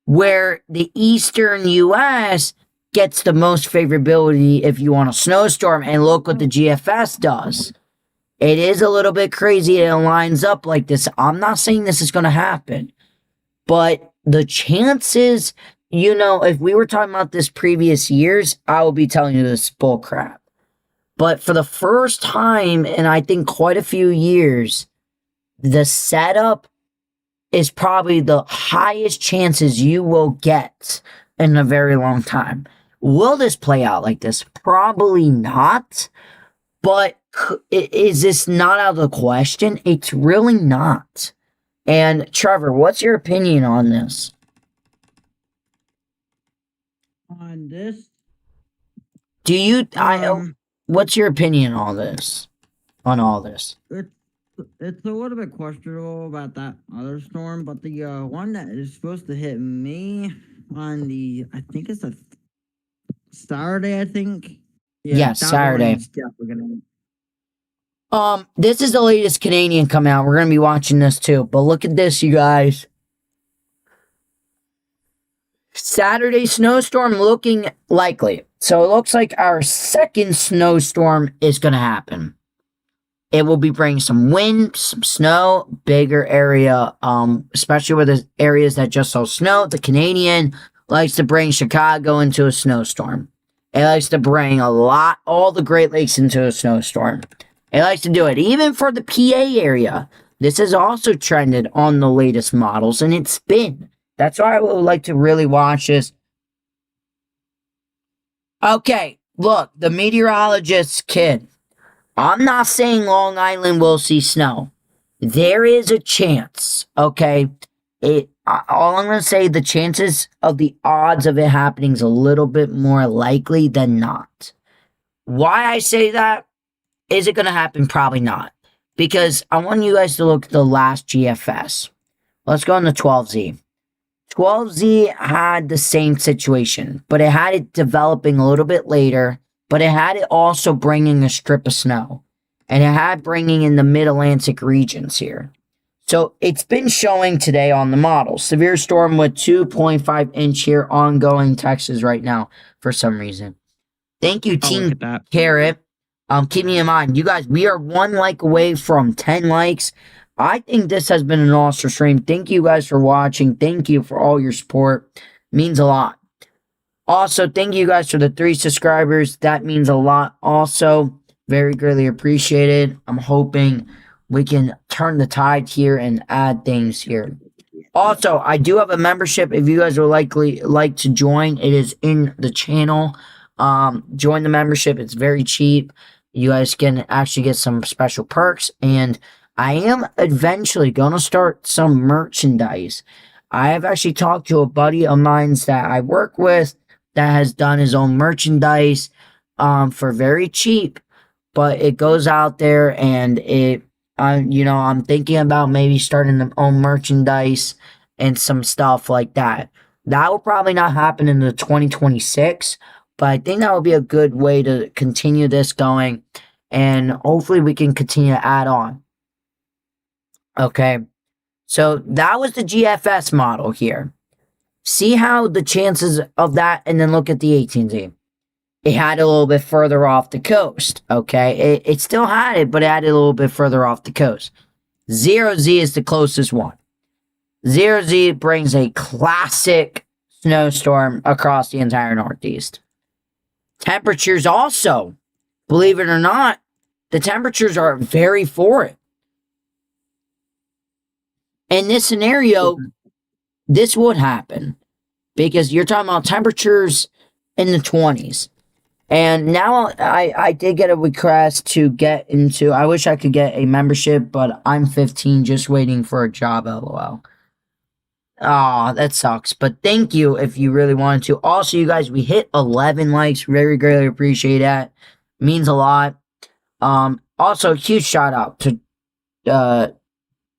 where the eastern U.S. gets the most favorability if you want a snowstorm. And look what the GFS does. It is a little bit crazy. It lines up like this. I'm not saying this is going to happen. But the chances, if we were talking about this previous years, I will be telling you this bull crap. But for the first time in, I think, quite a few years, the setup is probably the highest chances you will get in a very long time. Will this play out like this? Probably not. But is this not out of the question? It's really not. And Trevor, what's your opinion on this? On this? What's your opinion on this? On all this? It's a little bit questionable about that other storm, but the one that is supposed to hit me on I think it's a Saturday, I think. Yeah, Saturday. This is the latest Canadian come out. We're going to be watching this too. But look at this, you guys. Saturday snowstorm looking likely. So it looks like our second snowstorm is going to happen. It will be bringing some wind, some snow, bigger area, especially with the areas that just saw snow. The Canadian likes to bring Chicago into a snowstorm. It likes to bring all the Great Lakes into a snowstorm. It likes to do it even for the PA area. This is also trended on the latest models, and it's been. That's why I would like to really watch this. Okay, look, the meteorologist's kid. I'm not saying Long Island will see snow. There is a chance, okay? All I'm going to say, the chances of the odds of it happening is a little bit more likely than not. Why I say that? Is it going to happen? Probably not. Because I want you guys to look at the last GFS. Let's go on the 12Z. 12Z had the same situation, but it had it developing a little bit later, but it had it also bringing a strip of snow. And it had bringing in the mid-Atlantic regions here. So it's been showing today on the model. Severe storm with 2.5 inch here ongoing Texas right now for some reason. Thank you, Team Carrot. Keep me in mind, you guys, we are 1 like away from 10 likes. I think this has been an awesome stream. Thank you guys for watching. Thank you for all your support. It means a lot. Also, thank you guys for the 3 subscribers. That means a lot. Also, very greatly appreciated. I'm hoping we can turn the tide here and add things here. Also, I do have a membership. If you guys would like to join, it is in the channel. Join the membership. It's very cheap. You guys can actually get some special perks. And I am eventually going to start some merchandise. I have actually talked to a buddy of mine that I work with that has done his own merchandise for very cheap. But it goes out there and I'm thinking about maybe starting my own merchandise and some stuff like that. That will probably not happen in the 2026, but I think that would be a good way to continue this going, and hopefully we can continue to add on. Okay, so that was the GFS model here. See how the chances of that, and then look at the 18Z. It had it a little bit further off the coast, okay? It still had it, but it had it a little bit further off the coast. 0Z is the closest one. 0Z brings a classic snowstorm across the entire Northeast. Temperatures also, believe it or not, the temperatures are very for it. In this scenario, this would happen because you're talking about temperatures in the 20s. And now I did get a request to get into, I wish I could get a membership, but I'm 15 just waiting for a job, LOL. Aw, that sucks. But thank you if you really wanted to. Also, you guys, we hit 11 likes. Very greatly appreciate that. Means a lot. Also, huge shout out to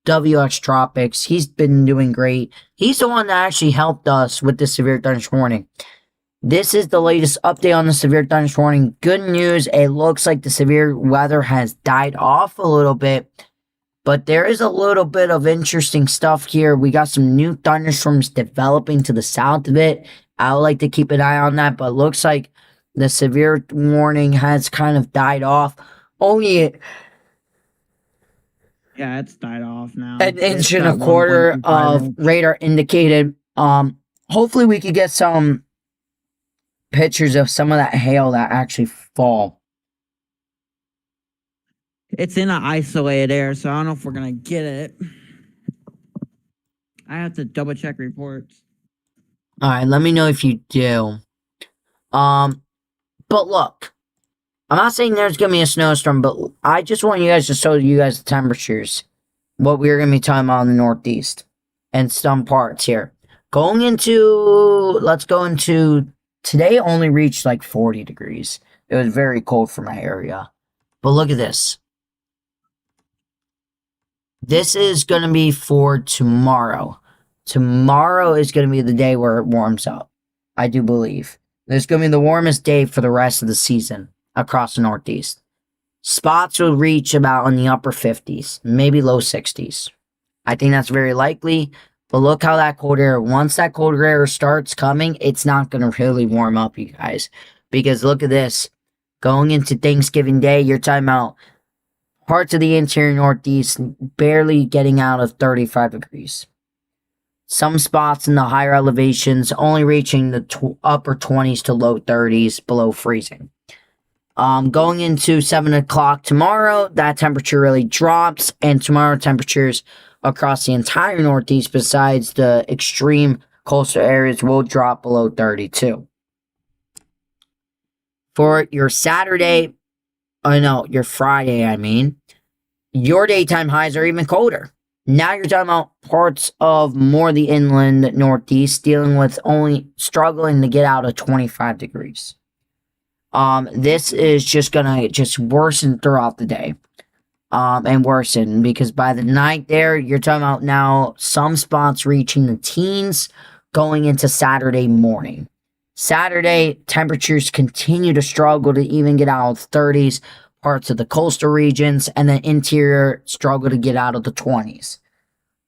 WX Tropics. He's been doing great. He's the one that actually helped us with the severe thunderstorm warning. This is the latest update on the severe thunderstorm warning. Good news, it looks like the severe weather has died off a little bit, but there is a little bit of interesting stuff here. We got some new thunderstorms developing to the south of it. I would like to keep an eye on that, but it looks like the severe warning has kind of died off. Only Yeah, it's died off now. an inch and a quarter of radar indicated. Hopefully we could get some pictures of some of that hail that actually fall. It's in an isolated area, so I don't know if we're gonna get it. I have to double check reports. All right, let me know if you do. But look, I'm not saying there's gonna be a snowstorm, but I just want you guys to show you guys the temperatures, what we're gonna be talking about in the Northeast and some parts here. Let's go into. Today only reached like 40 degrees. It was very cold for my area. But look at this. This is going to be for tomorrow. Tomorrow is going to be the day where it warms up. I do believe. This is going to be the warmest day for the rest of the season across the Northeast. Spots will reach about in the upper 50s, maybe low 60s. I think that's very likely. But look how that cold air, once that cold air starts coming, it's not going to really warm up, you guys. Because look at this. Going into Thanksgiving Day, you're talking about parts of the interior Northeast barely getting out of 35 degrees. Some spots in the higher elevations only reaching the upper 20s to low 30s below freezing. Going into 7 o'clock tomorrow, that temperature really drops. And tomorrow temperatures across the entire Northeast, besides the extreme coastal areas, will drop below 32. For your Friday, your daytime highs are even colder. Now you're talking about parts of more the inland Northeast dealing with only struggling to get out of 25 degrees. This is just gonna worsen throughout the day. And worsen, because by the night there, you're talking about now some spots reaching the teens going into Saturday morning. Saturday, temperatures continue to struggle to even get out of the 30s, parts of the coastal regions, and the interior struggle to get out of the 20s.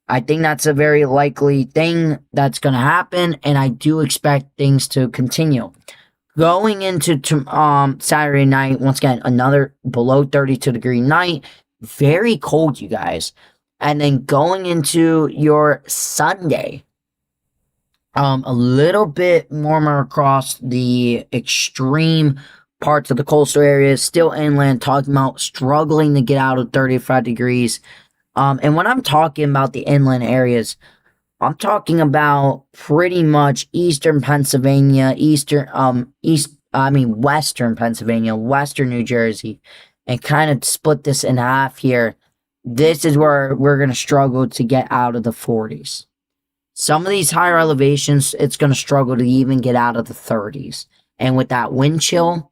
I think that's a very likely thing that's going to happen, and I do expect things to continue. Going into Saturday night, once again, another below 32 degree night. Very cold, you guys. And then going into your Sunday, a little bit warmer across the extreme parts of the coastal areas, still inland, talking about struggling to get out of 35 degrees. And when I'm talking about the inland areas, I'm talking about pretty much eastern Pennsylvania, western Pennsylvania, western New Jersey, and kind of split this in half here. This is where we're going to struggle to get out of the 40s. Some of these higher elevations, it's going to struggle to even get out of the 30s. And with that wind chill,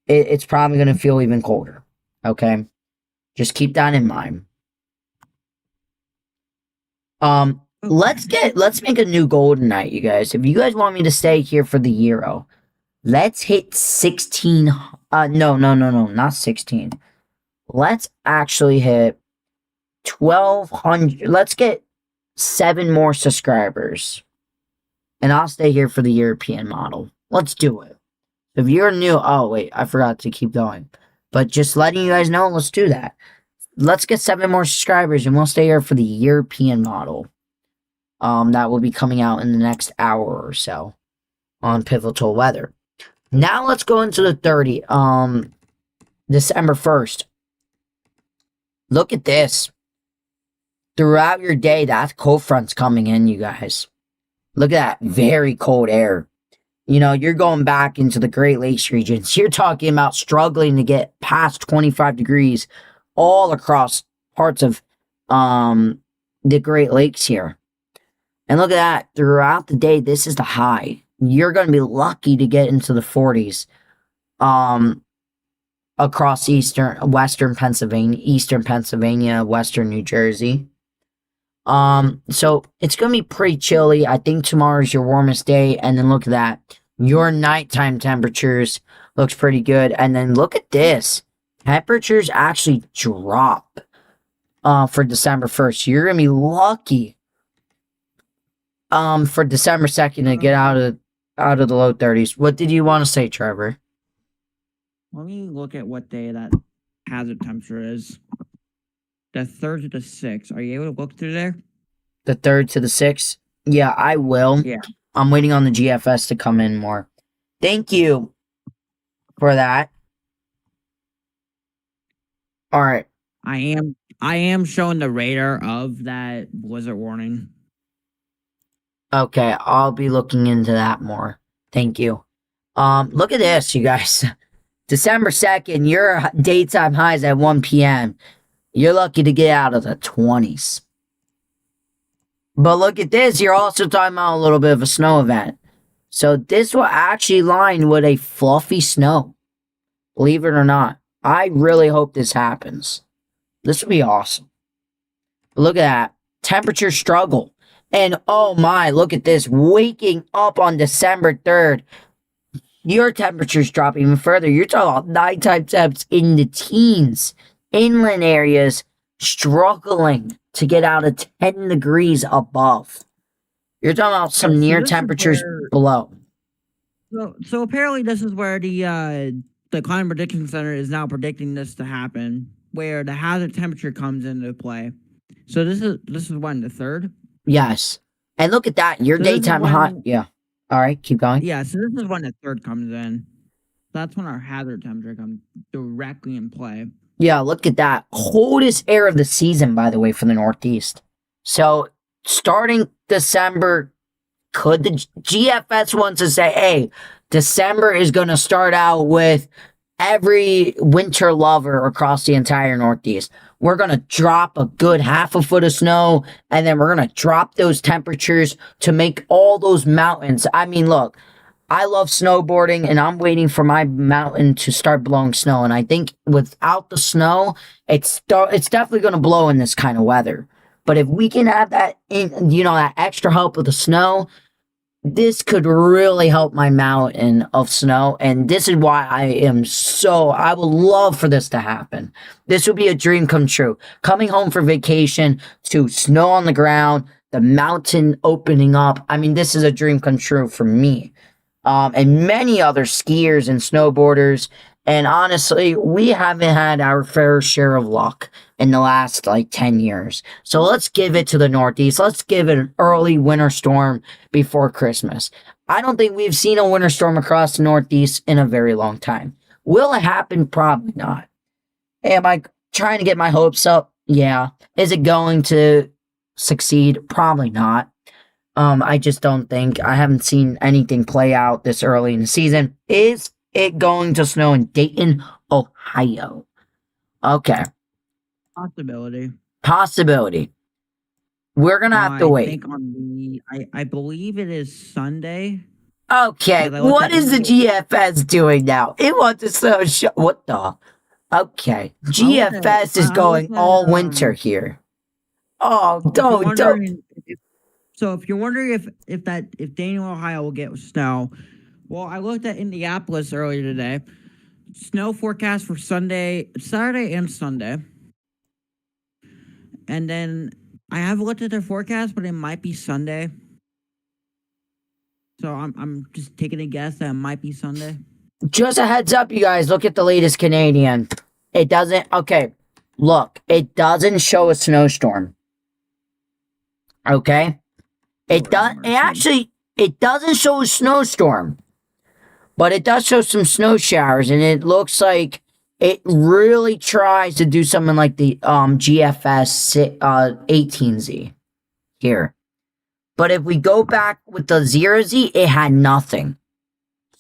it's probably going to feel even colder. Okay? Just keep that in mind. Let's make a new goal tonight, you guys. If you guys want me to stay here for the Euro, let's hit 16. No, not 16. Let's actually hit 1,200. Let's get 7 more subscribers. And I'll stay here for the European model. Let's do it. If you're new, oh wait, I forgot to keep going. But just letting you guys know, let's do that. Let's get 7 more subscribers and we'll stay here for the European model. That will be coming out in the next hour or so on Pivotal Weather. Now let's go into the 30. December 1st. Look at this. Throughout your day, that cold front's coming in, you guys. Look at that very cold air. You know, you're going back into the Great Lakes regions. You're talking about struggling to get past 25 degrees all across parts of the Great Lakes here. And look at that. Throughout the day, this is the high. You're going to be lucky to get into the 40s across western Pennsylvania, western New Jersey. So it's going to be pretty chilly. I think tomorrow's your warmest day. And then look at that. Your nighttime temperatures looks pretty good. And then look at this. Temperatures actually drop for December 1st. You're going to be lucky for December 2nd to get out of the low 30s. What did you want to say, Trevor? Let me look at what day that hazard temperature is. The 3rd to the 6th. Are you able to look through there? The 3rd to the 6th? Yeah, I will. Yeah. I'm waiting on the GFS to come in more. Thank you for that. All right. I am showing the radar of that blizzard warning. Okay, I'll be looking into that more. Thank you. Look at this, you guys. December 2nd, your daytime highs at 1 p.m. You're lucky to get out of the 20s. But look at this. You're also talking about a little bit of a snow event. So this will actually line with a fluffy snow. Believe it or not. I really hope this happens. This will be awesome. But look at that. Temperature struggle. And oh my, look at this. Waking up on December 3rd. Your temperatures drop even further. You're talking about nighttime temps in the teens. Inland areas struggling to get out of 10 degrees above. You're talking about some near temperatures below. So apparently this is where the Climate Prediction Center is now predicting this to happen, where the hazard temperature comes into play. So this is when, the 3rd? Yes. And look at that. Your daytime hot. Yeah. All right. Keep going. Yeah. So this is when the 3rd comes in. That's when our hazard temperature comes directly in play. Yeah, look at that. Coldest air of the season, by the way, for the Northeast. So, starting December, could the GFS wants to say, hey, December is going to start out with every winter lover across the entire Northeast. We're going to drop a good half a foot of snow, and then we're going to drop those temperatures to make all those mountains. I mean, look. I love snowboarding, and I'm waiting for my mountain to start blowing snow. And I think without the snow, it's definitely going to blow in this kind of weather. But if we can have that, that extra help with the snow, this could really help my mountain of snow. And this is why I would love for this to happen. This would be a dream come true. Coming home for vacation to snow on the ground, the mountain opening up. I mean, this is a dream come true for me. And many other skiers and snowboarders And honestly, we haven't had our fair share of luck in the last 10 years. So let's give it to the Northeast. Let's give it an early winter storm before Christmas. I don't think we've seen a winter storm across the Northeast in a very long time. Will it happen? Probably not. Am I trying to get my hopes up? Yeah. Is it going to succeed? Probably not. I just don't think. I haven't seen anything play out this early in the season. Is it going to snow in Dayton, Ohio? Okay. Possibility. We're going to have to wait. I believe it is Sunday. Okay. What is the GFS doing now? It wants to snow. What the? Okay. GFS is going all winter here. Oh, don't. So if you're wondering if Dayton, Ohio will get snow, well, I looked at Indianapolis earlier today. Snow forecast for Saturday and Sunday. And then I haven't looked at their forecast, but it might be Sunday. So I'm just taking a guess that it might be Sunday. Just a heads up, you guys. Look at the latest Canadian. It doesn't. Okay, look. It doesn't show a snowstorm. Okay, it does. It doesn't show a snowstorm, but it does show some snow showers, and it looks like it really tries to do something like the GFS 18Z here. But if we go back with the 0Z, it had nothing.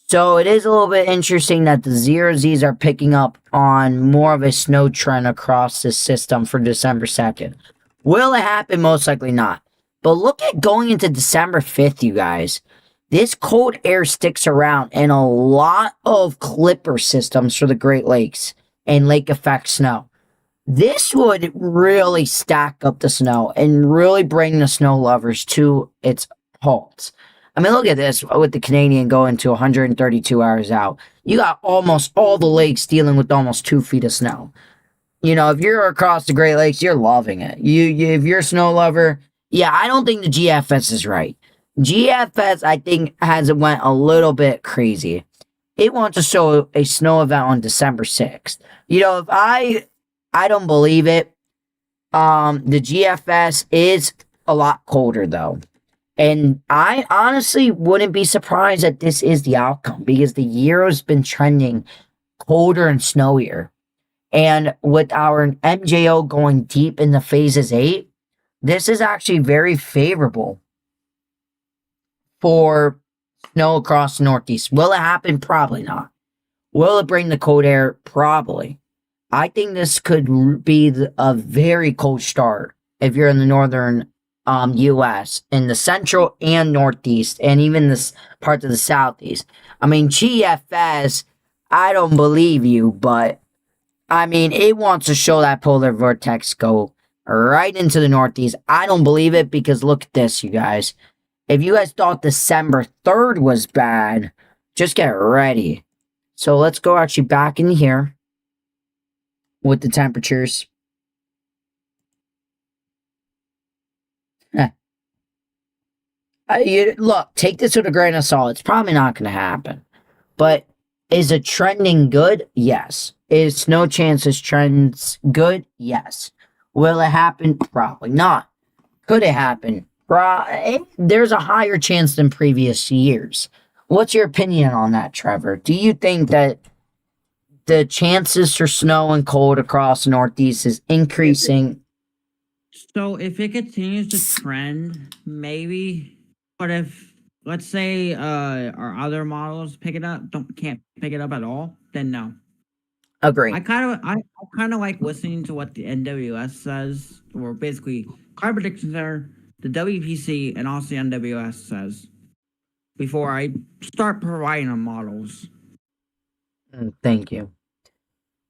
So it is a little bit interesting that the 0Zs are picking up on more of a snow trend across the system for December 2nd. Will it happen? Most likely not. But look at going into December 5th, you guys. This cold air sticks around, and a lot of clipper systems for the Great Lakes and lake effect snow. This would really stack up the snow and really bring the snow lovers to its halt. I mean, look at this with the Canadian going to 132 hours out. You got almost all the lakes dealing with almost 2 feet of snow. You know, if you're across the Great Lakes, you're loving it. If you're a snow lover, yeah, I don't think the GFS is right. GFS, I think, went a little bit crazy. It wants to show a snow event on December 6th. You know, if I don't believe it. The GFS is a lot colder, though. And I honestly wouldn't be surprised that this is the outcome because the year has been trending colder and snowier. And with our MJO going deep into phases 8, this is actually very favorable for snow across the Northeast. Will it happen? Probably not. Will it bring the cold air? Probably. I think this could be a very cold start if you're in the northern U.S., in the central and northeast, and even this parts of the southeast. I mean, GFS, I don't believe you, but I mean, it wants to show that polar vortex go right into the northeast. I don't believe it because look at this, you guys. If you guys thought December 3rd was bad, just get ready. So let's go actually back in here with the temperatures. Look, take this with a grain of salt. It's probably not going to happen. But is it trending good? Yes. Is snow chances trends good? Yes. Will it happen? Probably not. Could it happen? There's a higher chance than previous years. What's your opinion on that, Trevor? Do you think that the chances for snow and cold across the Northeast is increasing? So if it continues to trend, maybe. But if, let's say, our other models can't pick it up at all, then no. Agree. I kind of like listening to what the NWS says, or basically Car Prediction Center, the WPC, and also the NWS says before I start providing them models. Thank you.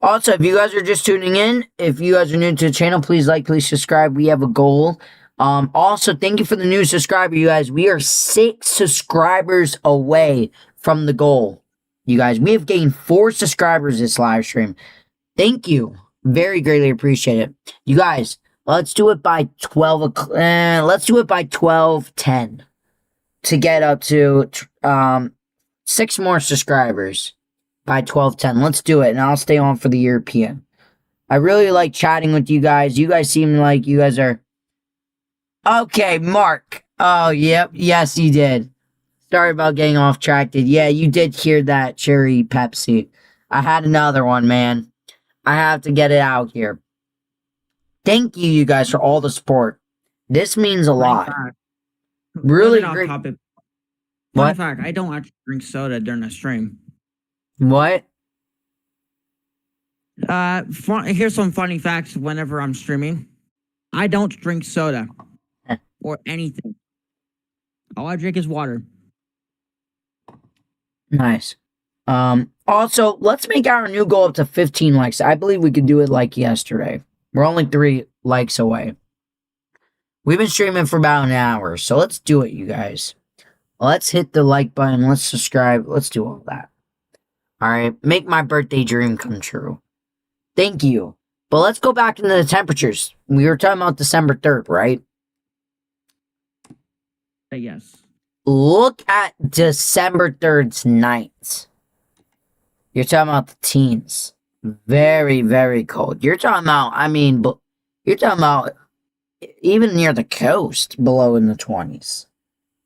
Also, if you guys are just tuning in, if you guys are new to the channel, please subscribe. We have a goal. Also, thank you for the new subscriber, you guys. We are 6 subscribers away from the goal. You guys, we have gained 4 subscribers this live stream. Thank you. Very greatly appreciate it. You guys, let's do it by 12 o'clock. Let's do it by 12:10 to get up to 6 more subscribers by 12:10. Let's do it, and I'll stay on for the European. I really like chatting with you guys. You guys seem like you guys are... Okay, Mark. Oh, yep. Yes, you did. Sorry about getting off track. Yeah, you did hear that, Cherry Pepsi. I had another one, man. I have to get it out here. Thank you, you guys, for all the support. This means a lot. Really great. Fun What? fact, I don't actually drink soda during the stream. What? Here's some funny facts whenever I'm streaming. I don't drink soda or anything. All I drink is water. Nice. Also, let's make our new goal up to 15 likes. I believe we could do it like yesterday. We're only 3 likes away. We've been streaming for about an hour, so let's do it, you guys. Let's hit the like button. Let's subscribe. Let's do all that. All right. Make my birthday dream come true. Thank you. But let's go back into the temperatures. We were talking about December 3rd, right? Yes. Look at December 3rd's nights. You're talking about the teens. Very, very cold. You're talking about, you're talking about even near the coast below in the 20s.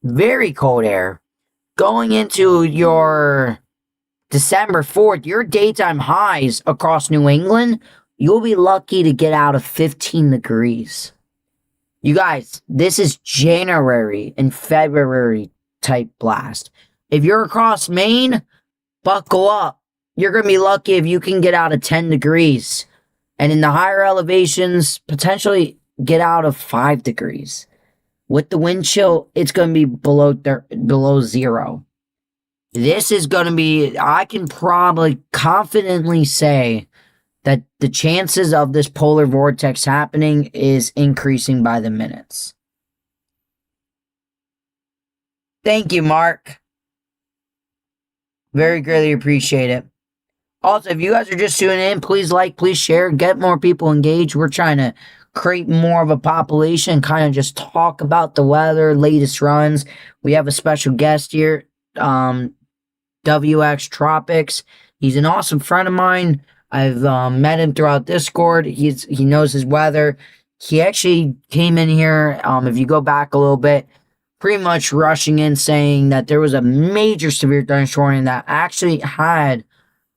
Very cold air. Going into your December 4th, your daytime highs across New England, you'll be lucky to get out of 15 degrees. You guys, this is January and February type blast. If you're across Maine, buckle up. You're going to be lucky if you can get out of 10 degrees. And in the higher elevations, potentially get out of 5 degrees. With the wind chill, it's going to be below 0. This is going to be, I can probably confidently say that the chances of this polar vortex happening is increasing by the minutes. Thank you, Mark. Very greatly appreciate it. Also, if you guys are just tuning in, please like, please share, get more people engaged. We're trying to create more of a population, kind of just talk about the weather, latest runs. We have a special guest here, WX Tropics. He's an awesome friend of mine. I've met him throughout Discord. He knows his weather. He actually came in here, if you go back a little bit, pretty much rushing in saying that there was a major severe thunderstorm that actually had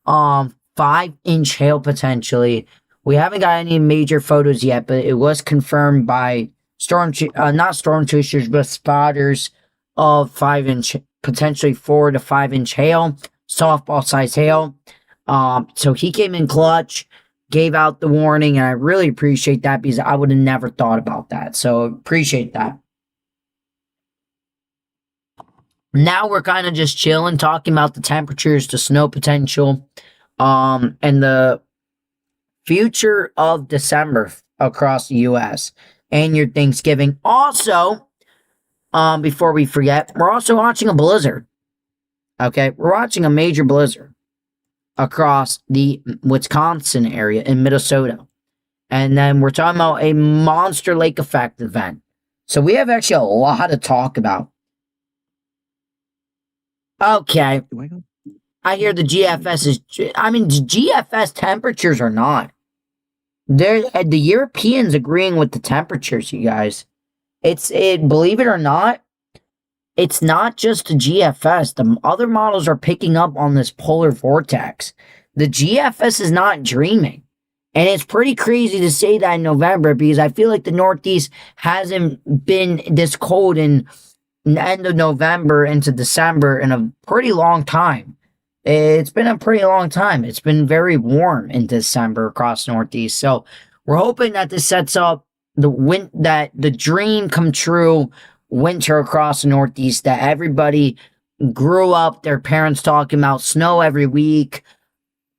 5-inch hail potentially. We haven't got any major photos yet, but it was confirmed by not storm chasers, but spotters of 5-inch, potentially 4 to 5-inch hail, softball size hail. So he came in clutch, gave out the warning, and I really appreciate that because I would have never thought about that. So appreciate that. Now we're kind of just chilling, talking about the temperatures, the snow potential, and the future of December across the U.S. and your Thanksgiving. Also, before we forget, we're also watching a blizzard. Okay, we're watching a major blizzard across the Wisconsin area in Minnesota. And then we're talking about a monster lake effect event. So we have actually a lot to talk about. Okay. I hear the GFS is... GFS temperatures are not. The Europeans agreeing with the temperatures, you guys. Believe it or not, it's not just the GFS. The other models are picking up on this polar vortex. The GFS is not dreaming. And it's pretty crazy to say that in November because I feel like the Northeast hasn't been this cold in the end of November into December in a pretty long time. It's been a pretty long time. It's been very warm in December across Northeast. So we're hoping that this sets up the dream come true winter across the Northeast, that everybody grew up, their parents talking about snow every week,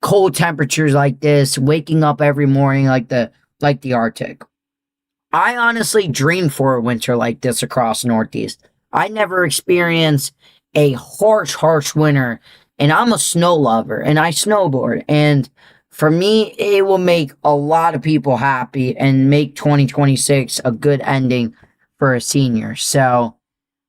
cold temperatures like this, waking up every morning like the Arctic. I honestly dream for a winter like this across the Northeast. I never experienced a harsh winter, and I'm a snow lover, and I snowboard, and for me, it will make a lot of people happy and make 2026 a good ending for a senior. So,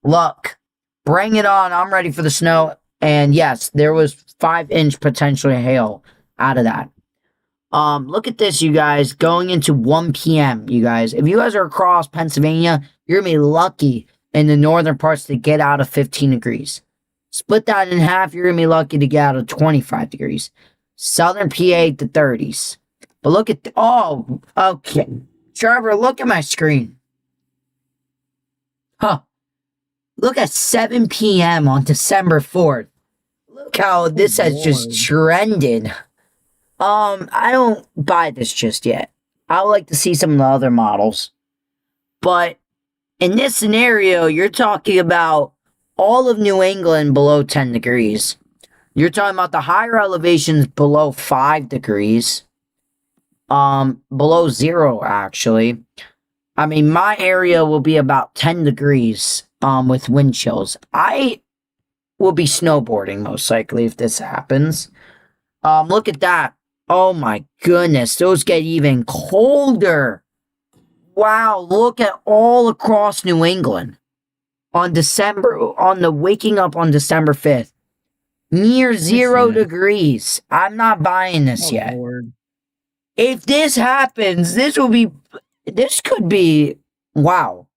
look, bring it on. I'm ready for the snow. And yes, there was 5-inch potentially hail out of that. Look at this, you guys. Going into 1 p.m., you guys. If you guys are across Pennsylvania, you're going to be lucky in the northern parts to get out of 15 degrees. Split that in half, you're going to be lucky to get out of 25 degrees. Southern PA to 30s. But look at... oh, okay. Trevor, look at my screen. Huh. Look at 7 p.m. on December 4th. Look how this has just trended. I don't buy this just yet. I would like to see some of the other models. But in this scenario, you're talking about all of New England below 10 degrees. You're talking about the higher elevations below 5 degrees. Below 0, actually. I mean, my area will be about 10 degrees, with wind chills. I will be snowboarding, most likely, if this happens. Look at that. Oh my goodness, those get even colder. Wow, look at all across New England. On the waking up on December 5th. Near 0 degrees. I'm not buying this yet. Lord. If this happens, this could be, wow.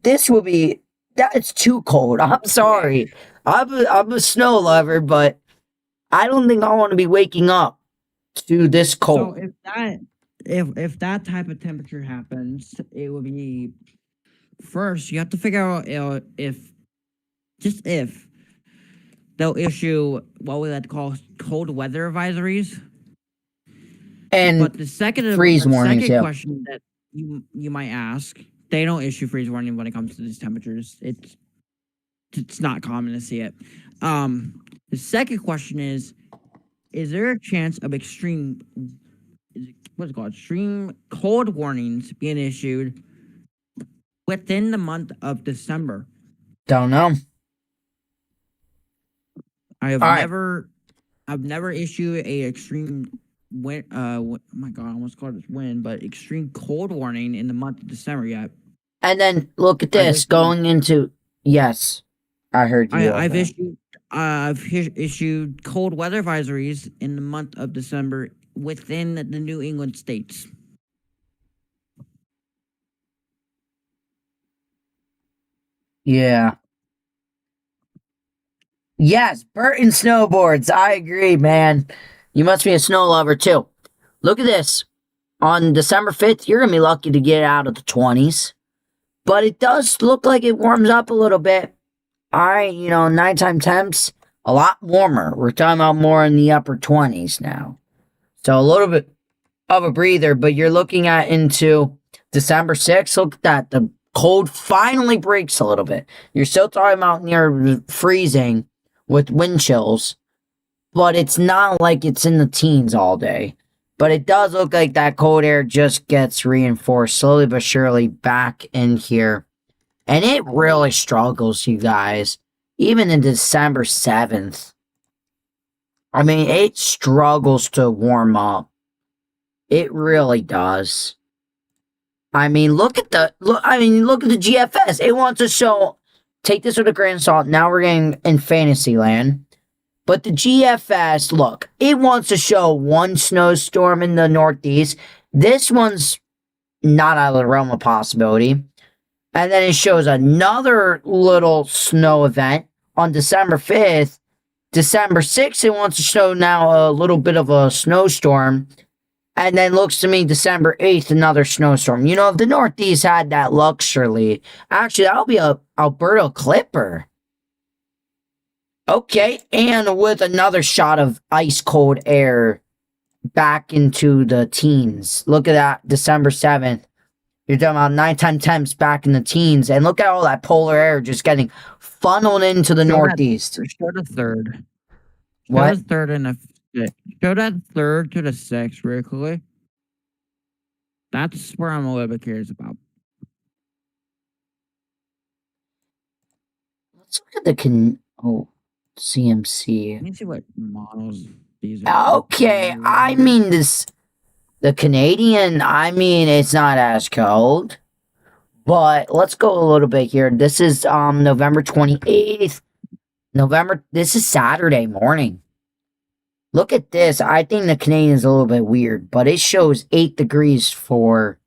That's too cold. I'm sorry. I'm a snow lover, but I don't think I want to be waking up to this cold. So if that type of temperature happens, it would be first you have to figure out if they'll issue what we like to call cold weather advisories. And but the second warnings, yeah. question that you might ask, they don't issue freeze warning when it comes to these temperatures. It's not common to see it. The second question is there a chance of extreme cold warnings being issued within the month of December? Don't know. I've never issued a extreme wind. Oh my god, I almost called it wind, but extreme cold warning in the month of December yet. And then look at this going into yes, I heard you. I've issued cold weather advisories in the month of December within the New England states. Yeah. Yes, Burton snowboards. I agree, man. You must be a snow lover, too. Look at this. On December 5th, you're going to be lucky to get out of the 20s. But it does look like it warms up a little bit. All right, nighttime temps, a lot warmer. We're talking about more in the upper 20s now. So a little bit of a breather, but you're looking at into December 6th. Look at that. The cold finally breaks a little bit. You're still talking about near freezing with wind chills, but it's not like it's in the teens all day. But it does look like that cold air just gets reinforced slowly but surely back in here. And it really struggles, you guys. Even in December 7th. I mean, it struggles to warm up. It really does. I mean, look at the GFS. It wants to show, take this with a grain of salt. Now we're getting in fantasy land. But the GFS, look, it wants to show one snowstorm in the Northeast. This one's not out of the realm of possibility. And then it shows another little snow event on December 5th. December 6th, it wants to show now a little bit of a snowstorm. And then looks to me December 8th, another snowstorm. If the Northeast had that luxury, actually, that'll be a Alberta Clipper. Okay, and with another shot of ice cold air back into the teens. Look at that, December 7th. You're talking about nighttime temps back in the teens. And look at all that polar air just getting funneled into the Northeast. Show the third. What? Show the third and the fifth. Show that third to the sixth real quickly. That's where I'm a little bit curious about. Let's look at the CMC. Let me see what models these are. Okay, I mean the Canadian, it's not as cold. But let's go a little bit here. This is November 28th. This is Saturday morning. Look at this. I think the Canadian is a little bit weird, but it shows 8 degrees for...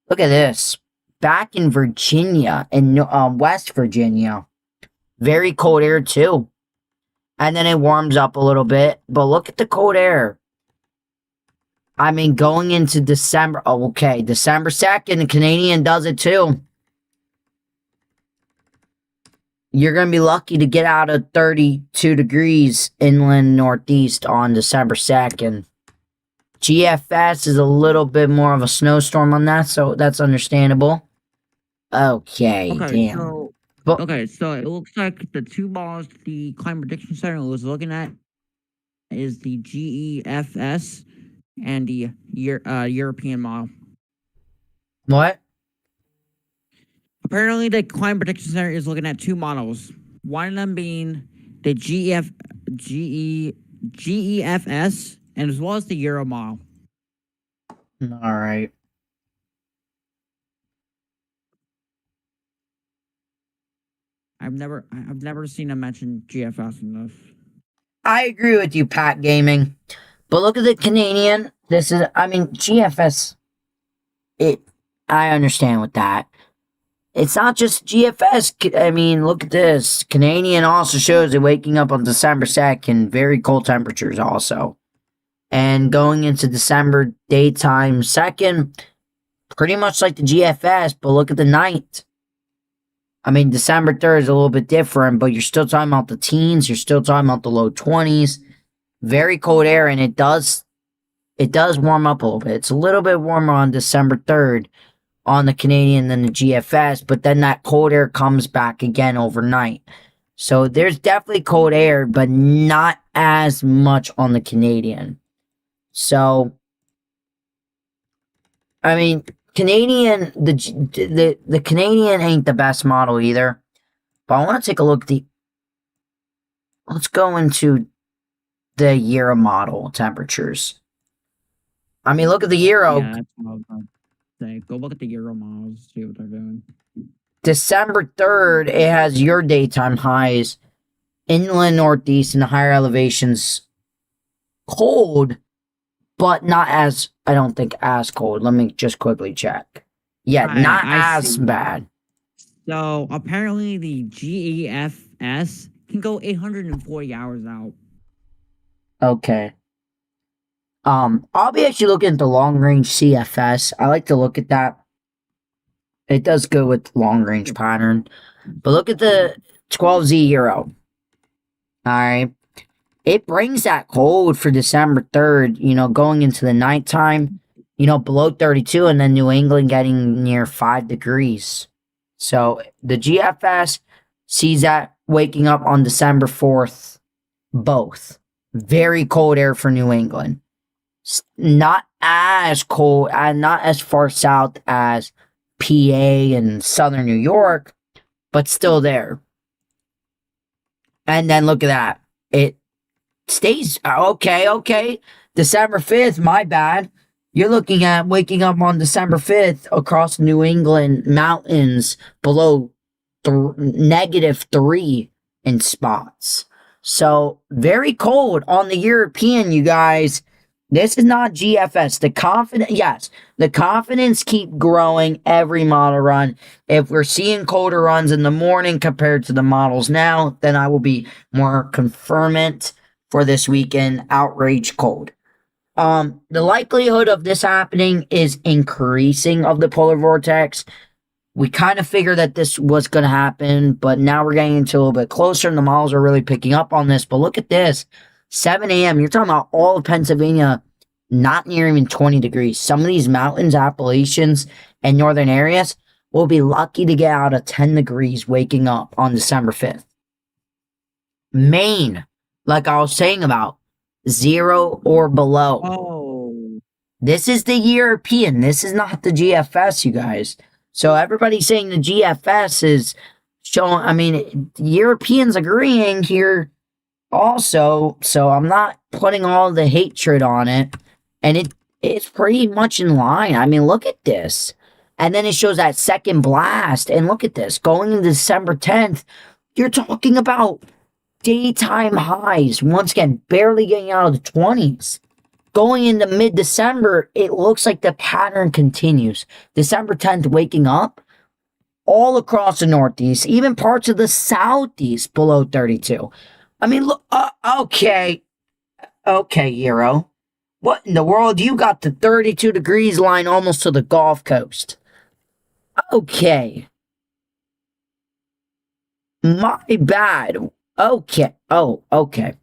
Look at this. Back in Virginia, in West Virginia. Very cold air, too. And then it warms up a little bit. But look at the cold air. I mean, going into December... Oh, okay. December 2nd, the Canadian does it, too. You're going to be lucky to get out of 32 degrees inland northeast on December 2nd. GFS is a little bit more of a snowstorm on that, so that's understandable. Okay, damn. So it looks like the two models the Climate Prediction Center was looking at is the GEFS and the European model. What? Apparently, the Climate Prediction Center is looking at two models. One of them being the GEFS, and as well as the Euro model. All right. I've never seen them mention GFS in this. I agree with you, Pat Gaming. But look at the Canadian. This is, I mean, GFS. I understand with that. It's not just GFS. I mean, look at this. Canadian also shows it waking up on December 2nd. Very cold temperatures also. And going into December daytime 2nd, pretty much like the GFS, but look at the night. I mean, December 3rd is a little bit different, but you're still talking about the teens. You're still talking about the low 20s. Very cold air, and it does warm up a little bit. It's a little bit warmer on December 3rd on the Canadian than the GFS, but then that cold air comes back again overnight. So there's definitely cold air, but not as much on the Canadian. So, I mean, Canadian, the Canadian ain't the best model either. But I want to take a look at let's go into the Euro model temperatures. I mean, look at the Euro. Yeah, that's what I was going to say. Go look at the Euro models, see what they're doing. December 3rd, it has your daytime highs inland northeast and the higher elevations cold, but not as, I don't think, as cold. Let me just quickly check. Yeah, not as bad. So, apparently the GEFS can go 840 hours out. Okay. I'll be actually looking at the long-range CFS. I like to look at that. It does go with long-range pattern. But look at the 12Z Euro. Alright. It brings that cold for December 3rd, you know, going into the nighttime, you know, below 32, and then New England getting near 5 degrees. So, the GFS sees that waking up on December 4th, both. Very cold air for New England. Not as cold, not as far south as PA and southern New York, but still there. And then look at that. It stays, okay. December 5th, my bad. You're looking at waking up on December 5th across New England mountains below -3 in spots. So, very cold on the European, you guys. This is not GFS. The confidence keep growing every model run. If we're seeing colder runs in the morning compared to the models now, then I will be more confirmant for this weekend. Outrage cold. The likelihood of this happening is increasing of the polar vortex. We kind of figured that this was going to happen, but now we're getting into a little bit closer, and the models are really picking up on this. But look at this. 7 a.m., you're talking about all of Pennsylvania, not near even 20 degrees. Some of these mountains, Appalachians, and northern areas will be lucky to get out of 10 degrees waking up on December 5th. Maine, like I was saying about, 0 or below. Oh. This is the European. This is not the GFS, you guys. So everybody's saying the GFS is showing, I mean, the Europeans agreeing here also, so I'm not putting all the hatred on it, and it's pretty much in line. I mean, look at this. And then it shows that second blast, and look at this. Going into December 10th, you're talking about daytime highs, once again, barely getting out of the 20s. Going into mid-December, it looks like the pattern continues. December 10th, waking up all across the Northeast, even parts of the Southeast below 32. I mean, look, okay, Euro. What in the world? You got the 32 degrees line almost to the Gulf Coast. Okay. My bad. Okay. Oh, okay.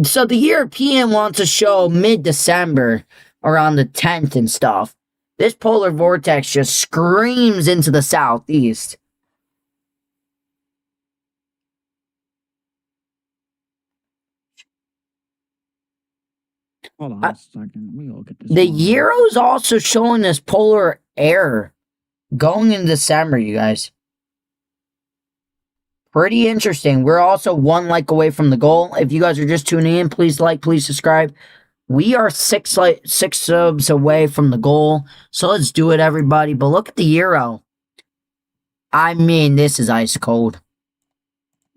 So the European wants to show mid-December around the 10th and stuff. This polar vortex just screams into the southeast. Hold on a second. Let me look at this. The Euro's also showing this polar air going in December, you guys. Pretty interesting. We're also 1 like away from the goal. If you guys are just tuning in, please like, please subscribe. We are 6 subs away from the goal. So let's do it, everybody. But look at the Euro. I mean, this is ice cold.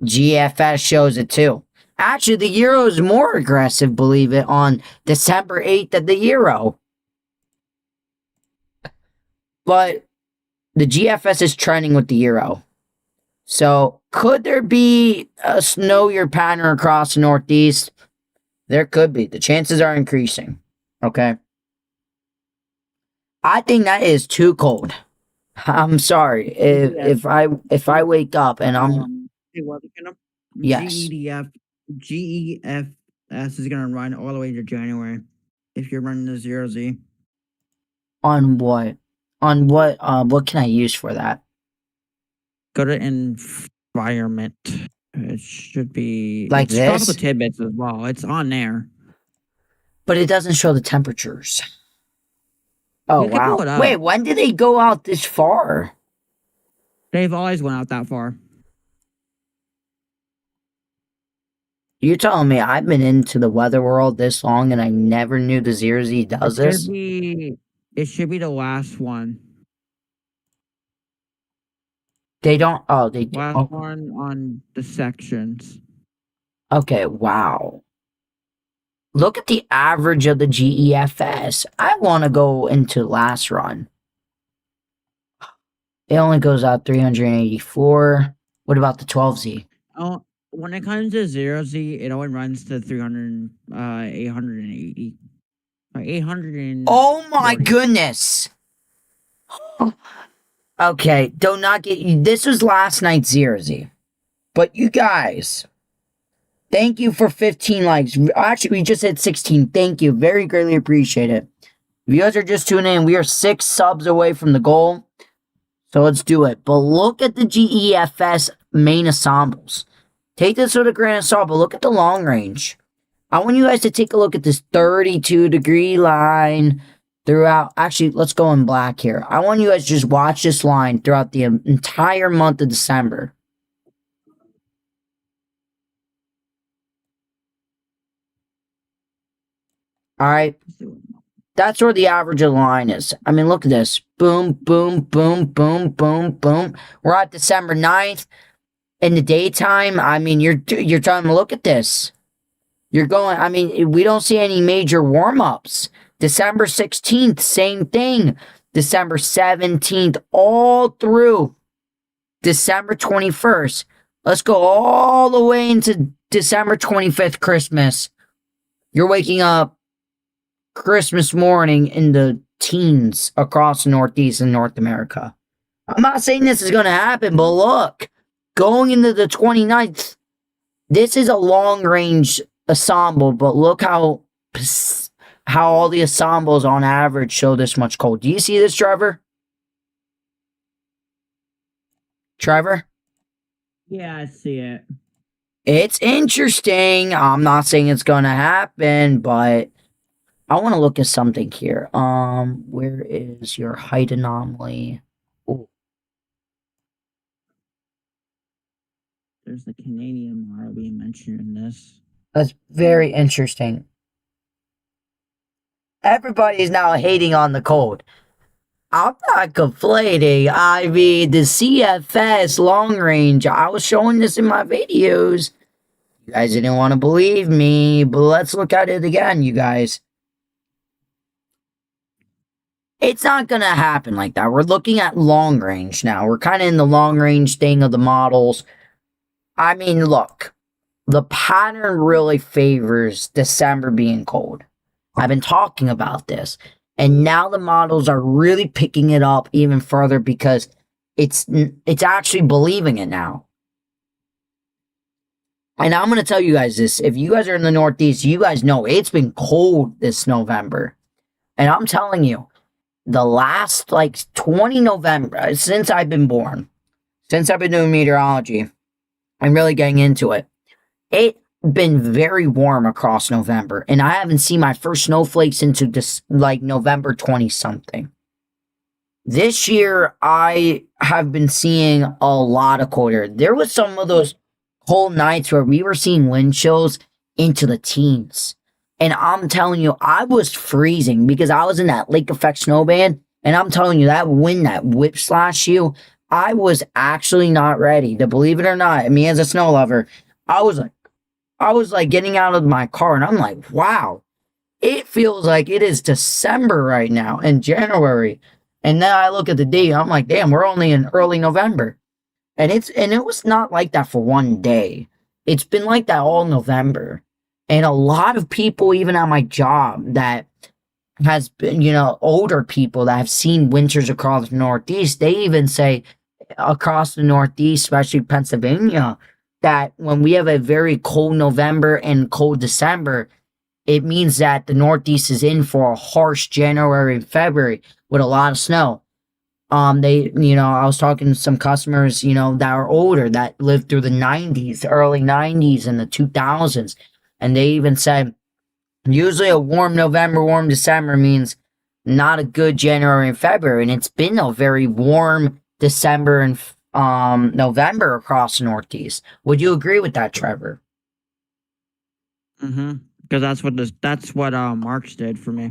GFS shows it too. Actually, the Euro is more aggressive, believe it, on December 8th than the Euro. But the GFS is trending with the Euro. So, could there be a snowier pattern across the Northeast? There could be. The chances are increasing. Okay? I think that is too cold. I'm sorry. If I wake up and I'm... Yes. GEFS is going to run all the way to January if you're running the 0Z. On what? On what can I use for that? Go to environment. It should be like it's this. Tropical tidbits as well. It's on there, but it doesn't show the temperatures. Oh you can pull it wow! up. Wait, when did they go out this far? They've always went out that far. You're telling me I've been into the weather world this long and I never knew the 0Z does this? It should be the last one. They don't. Oh, they last one on the sections. Okay, wow. Look at the average of the GEFS. I want to go into last run. It only goes out 384. What about the 12Z? Oh, when it comes to 0Z, it only runs to 880. 800. Oh my goodness. Okay, do not get you. This was last night's 0Z. But you guys, thank you for 15 likes. Actually, we just hit 16. Thank you. Very greatly appreciate it. If you guys are just tuning in, we are 6 subs away from the goal. So let's do it. But look at the GEFS main ensembles. Take this with a grain of salt, but look at the long range. I want you guys to take a look at this 32-degree line throughout. Actually, let's go in black here. I want you guys to just watch this line throughout the entire month of December. All right. That's where the average of the line is. I mean, look at this. Boom, boom, boom, boom, boom, boom. We're at December 9th. In the daytime, I mean, you're trying to look at this. You're going, I mean, we don't see any major warm-ups. December 16th, same thing. December 17th, all through December 21st. Let's go all the way into December 25th, Christmas. You're waking up Christmas morning in the teens across the Northeast and North America. I'm not saying this is going to happen, but look, going into the 29th, this is a long-range ensemble, but look how all the ensembles on average show this much cold. Do you see this, Trevor? Trevor? Yeah, I see it. It's interesting. I'm not saying it's going to happen, but I want to look at something here. Where is your height anomaly? Ooh. There's the Canadian model being mentioned in this. That's very interesting. Everybody's now hating on the cold. I'm not complaining. I mean, the CFS long range, I was showing this in my videos. You guys didn't want to believe me, but let's look at it again, you guys. It's not going to happen like that. We're looking at long range now. We're kind of in the long range thing of the models. I mean, look, the pattern really favors December being cold. I've been talking about this. And now the models are really picking it up even further because it's actually believing it now. And I'm going to tell you guys this. If you guys are in the Northeast, you guys know it's been cold this November. And I'm telling you, the last, 20 November, since I've been born, since I've been doing meteorology, I'm really getting into it. It's been very warm across November, and I haven't seen my first snowflakes into this, November 20-something. This year, I have been seeing a lot of colder. There was some of those cold nights where we were seeing wind chills into the teens. And I'm telling you, I was freezing because I was in that lake effect snowband. And I'm telling you, that wind that whipslashed you, I was actually not ready. To believe it or not, me as a snow lover, I was like getting out of my car and I'm like, wow, it feels like it is December right now and January. And then I look at the date, I'm like, damn, we're only in early November. And it was not like that for one day. It's been like that all November. And a lot of people, even at my job, that has been, older people that have seen winters across the Northeast, they even say across the Northeast, especially Pennsylvania, that when we have a very cold November and cold December, it means that the Northeast is in for a harsh January and February with a lot of snow. I was talking to some customers, that are older, that lived through the 90s, early 90s and the 2000s. And they even said, usually a warm November, warm December means not a good January and February. And it's been a very warm December and November across the Northeast. Would you agree with that, Trevor? Mm-hmm. Because that's what March did for me.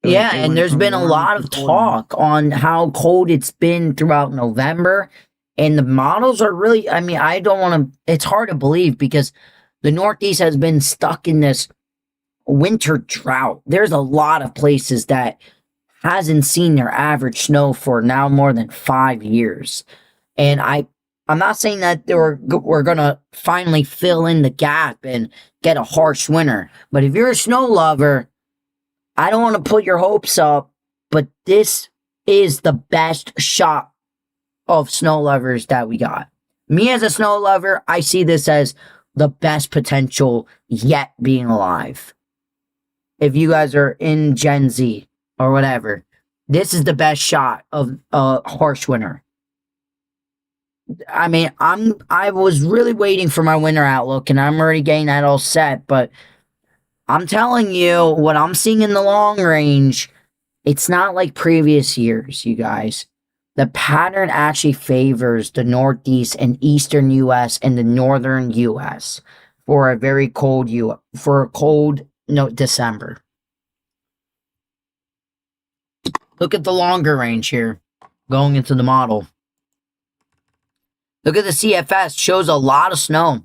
Yeah, and there's been a lot of talk on how cold it's been throughout November. And the models are really, I don't want to, it's hard to believe because the Northeast has been stuck in this winter drought. There's a lot of places that hasn't seen their average snow for now more than 5 years. And I'm not saying that we're going to finally fill in the gap and get a harsh winter. But if you're a snow lover, I don't want to put your hopes up, but this is the best shot of snow lovers that we got. Me as a snow lover, I see this as the best potential yet being alive. If you guys are in Gen Z or whatever, this is the best shot of a harsh winter. I was really waiting for my winter outlook and I'm already getting that all set, but I'm telling you what I'm seeing in the long range, it's not like previous years, you guys. The pattern actually favors the Northeast and Eastern U.S. and the Northern U.S. for a very cold December. Look at the longer range here, going into the model. Look at the CFS, shows a lot of snow.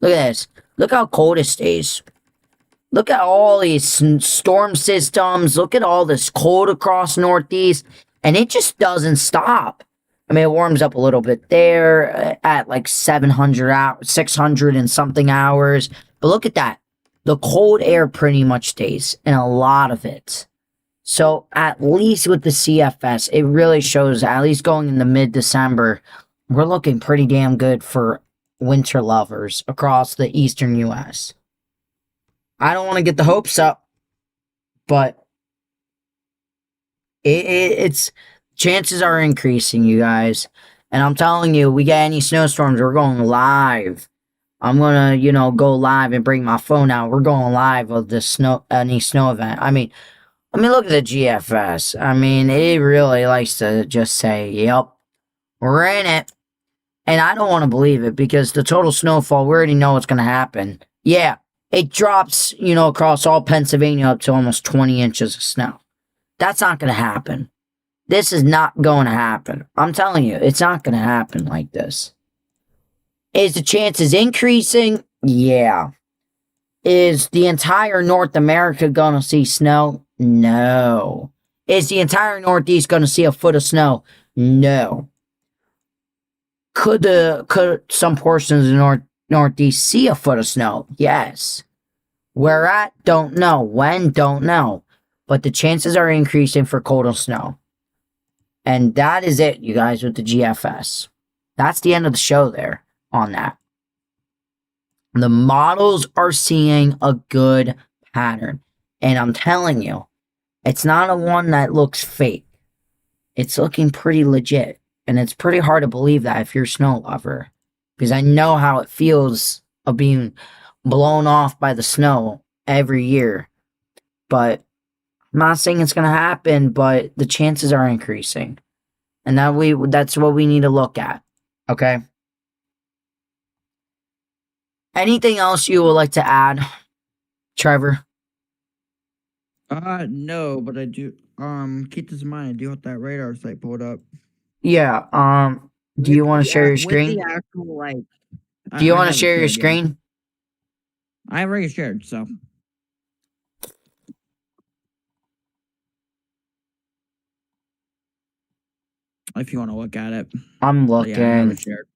Look at this. Look how cold it stays. Look at all these storm systems. Look at all this cold across Northeast. And it just doesn't stop. It warms up a little bit there at 600 and something hours. But look at that. The cold air pretty much stays in a lot of it. So at least with the CFS, it really shows, at least going into mid-December, we're looking pretty damn good for winter lovers across the Eastern U.S. I don't want to get the hopes up, but it's chances are increasing, you guys. And I'm telling you, we get any snowstorms, we're going live. I'm gonna, go live and bring my phone out. We're going live of any snow event. Look at the GFS. It really likes to just say, yep, we're in it. And I don't want to believe it because the total snowfall, we already know what's going to happen. Yeah, it drops, across all Pennsylvania up to almost 20 inches of snow. That's not going to happen. This is not going to happen. I'm telling you, it's not going to happen like this. Is the chances increasing? Yeah. Is the entire North America gonna see snow? No. Is the entire Northeast gonna see a foot of snow? No. Could some portions of the Northeast see a foot of snow? Yes. Where at? Don't know. When? Don't know. But the chances are increasing for cold and snow. And that is it, you guys, with the GFS. That's the end of the show there on that. The models are seeing a good pattern. And I'm telling you, it's not a one that looks fake. It's looking pretty legit. And it's pretty hard to believe that if you're a snow lover. Because I know how it feels of being blown off by the snow every year. But I'm not saying it's going to happen, but the chances are increasing. And that's what we need to look at. Okay? Anything else you would like to add, Trevor? No, but I do. Keep this in mind. I do have that radar site pulled up. Yeah. Do you want to share your With screen? the actual like. Do you want to have it share your shared, yeah. screen? I already shared, so. If you want to look at it. I'm But looking. yeah, I have it shared.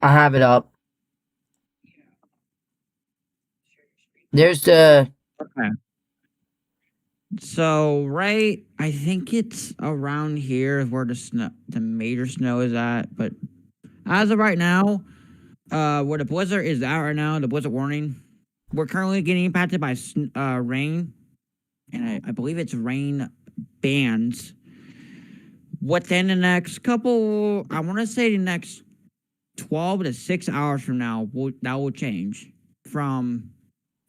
I have it up. There's the Okay. So right, I think it's around here is where the major snow is at. But as of right now, where the blizzard is at right now, the blizzard warning, we're currently getting impacted by rain, and I believe it's rain bands. Within the next couple, I want to say the next 12 to 6 hours from now, that will change from.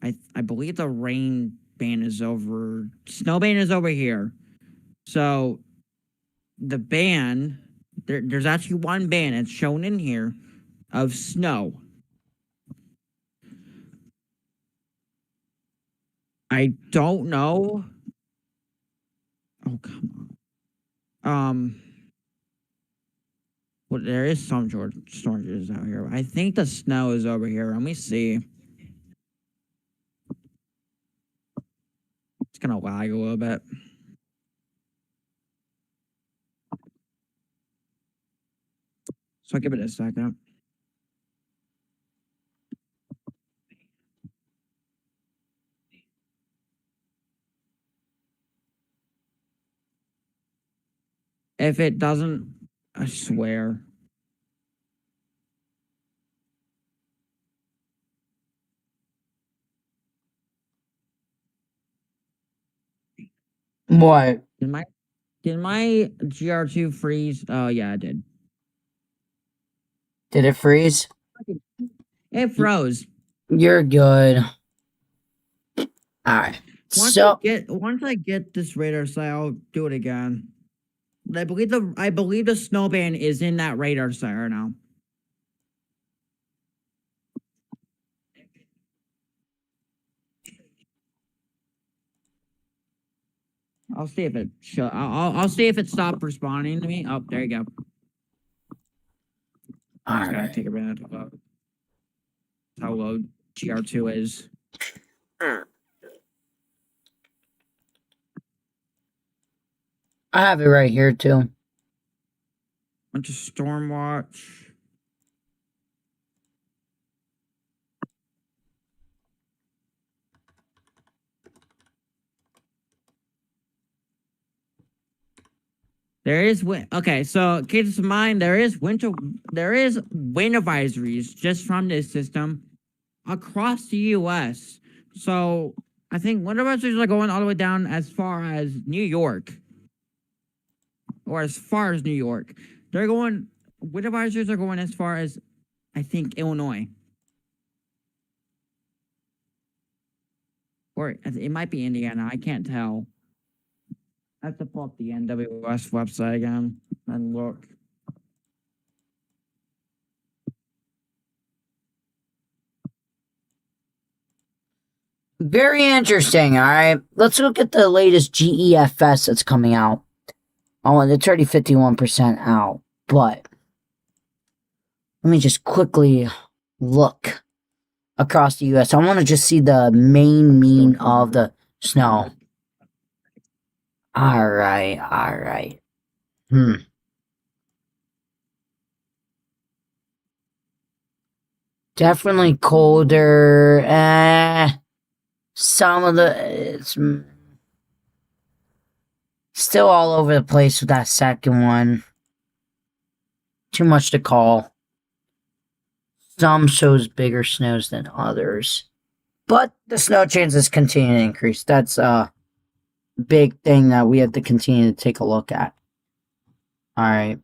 I believe the rain ban is over. Snow ban is over here. So the ban, there's actually one ban that's shown in here of snow. I don't know. Oh, come on. Well, there is some shortages out here. I think the snow is over here. Let me see. It's gonna lag a little bit. So I'll give it a second. If it doesn't, I swear. what? Did my GR2 freeze? Oh yeah, it did. Did it freeze? It froze. You're good. Alright. Once I get this radar site, I'll do it again. But I believe the snow ban is in that radar site right now. I'll see if it I'll see if it stopped responding to me. Oh, there you go. I just gotta take a minute of how low GR2 is. I have it right here too. Went to Stormwatch. There is wind. Okay, so keep this in mind. There is wind advisories just from this system across the U.S. So I think wind advisories are going all the way down as far as New York, or as far as New York. Wind advisories are going as far as, I think, Illinois. Or it might be Indiana. I can't tell. I have to pull up the NWS website again and look. Very interesting, alright? Let's look at the latest GEFS that's coming out. Oh, and it's already 51% out, but let me just quickly look across the US. I want to just see the main mean of the snow. Alright. Definitely colder. Some of it's still all over the place with that second one. Too much to call. Some shows bigger snows than others. But the snow chances continue to increase. That's a big thing that we have to continue to take a look at. Alright.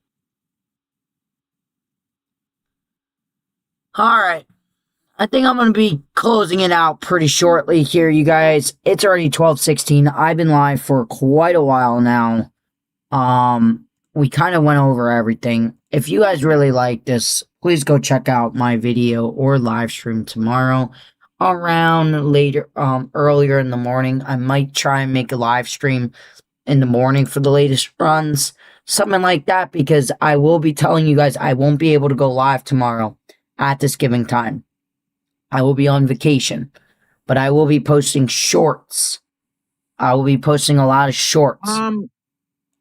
Alright. I think I'm going to be closing it out pretty shortly here, you guys. It's already 12:16. I've been live for quite a while now. We kind of went over everything. If you guys really like this, please go check out my video or live stream tomorrow around later, earlier in the morning. I might try and make a live stream in the morning for the latest runs. Something like that, because I will be telling you guys I won't be able to go live tomorrow at this given time. I will be on vacation, but I will be posting shorts. I will be posting a lot of shorts.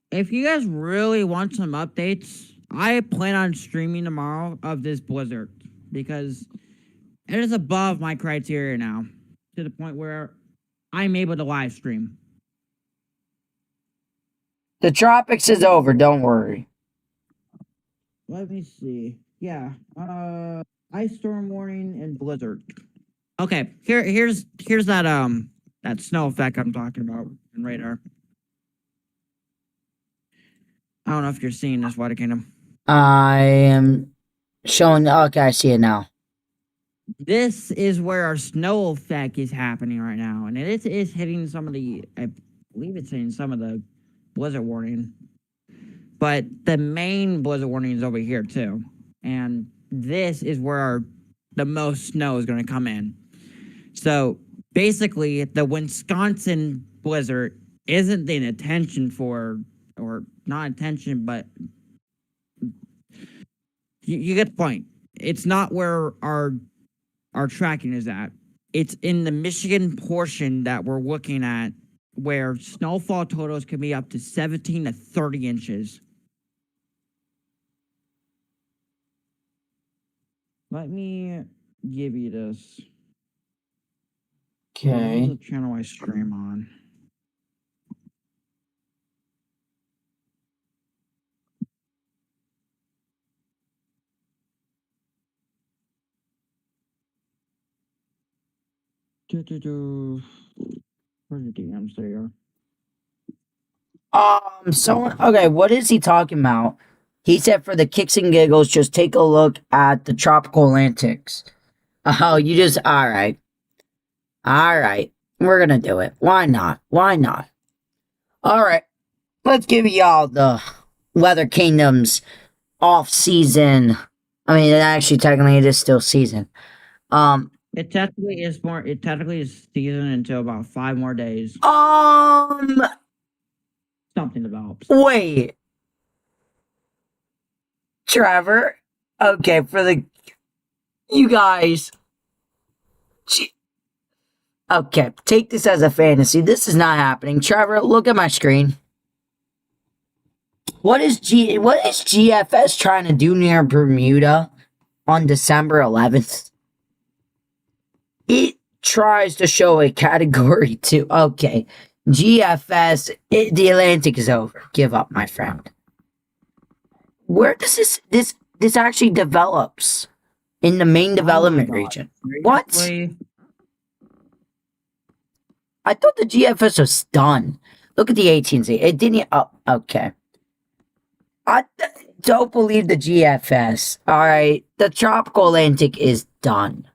If you guys really want some updates, I plan on streaming tomorrow of this blizzard because it is above my criteria now to the point where I'm able to live stream. The tropics is over, don't worry. Let me see. Yeah. Ice storm warning and blizzard. Okay, here's that that snow effect I'm talking about in radar. I don't know if you're seeing this, Water Kingdom. I am showing. Okay, I see it now. This is where our snow effect is happening right now, and it is hitting some of the. I believe it's hitting some of the blizzard warning, but the main blizzard warning is over here too, and this is where the most snow is going to come in. So basically, the Wisconsin blizzard isn't the attention for, or not attention, but you get the point. It's not where our tracking is at. It's in the Michigan portion that we're looking at, where snowfall totals can be up to 17 to 30 inches. Let me give you this. Okay. What channel I stream on? Where's the DMs? There you are. Okay, what is he talking about? He said for the kicks and giggles, just take a look at the tropical Atlantics. Oh, you just, alright. Alright, we're gonna do it. Why not? Alright, let's give y'all the Weather Kingdom's off-season. I mean, actually, technically, it is still season. It technically is season until about 5 more days. Something develops. Wait. Trevor. Okay, you guys. Okay, take this as a fantasy. This is not happening. Trevor, look at my screen. What is GFS trying to do near Bermuda on December 11th? It tries to show a category 2. Okay. GFS, the Atlantic is over. Give up, my friend. Where does this actually develops? In the main development region. What? I thought the GFS was done. Look at the 18Z. It didn't. Oh, okay. I don't believe the GFS. Alright. The tropical Atlantic is done.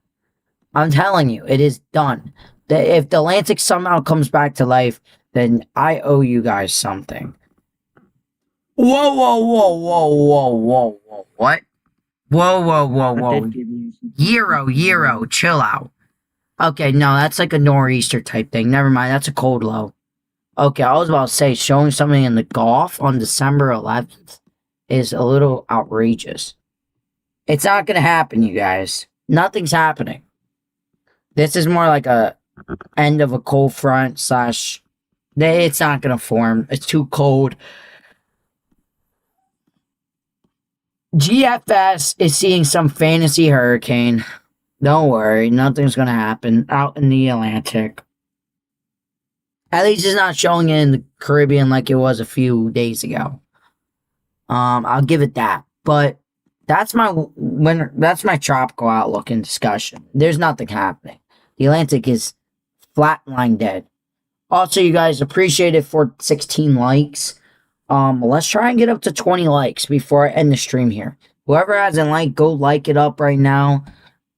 I'm telling you, it is done. If the Atlantic somehow comes back to life, then I owe you guys something. Whoa. What? Whoa. Euro, chill out. Okay, no, that's like a nor'easter type thing. Never mind, that's a cold low. Okay, I was about to say showing something in the Gulf on December 11th is a little outrageous. It's not going to happen, you guys. Nothing's happening. This is more like a end of a cold front slash... It's not going to form. It's too cold. GFS is seeing some fantasy hurricane. Don't worry, nothing's going to happen out in the Atlantic. At least it's not showing it in the Caribbean like it was a few days ago. I'll give it that. But that's my tropical outlook and discussion. There's nothing happening. The Atlantic is flatline dead. Also, you guys, appreciate it for 16 likes. Let's try and get up to 20 likes before I end the stream here. Whoever hasn't liked, go like it up right now.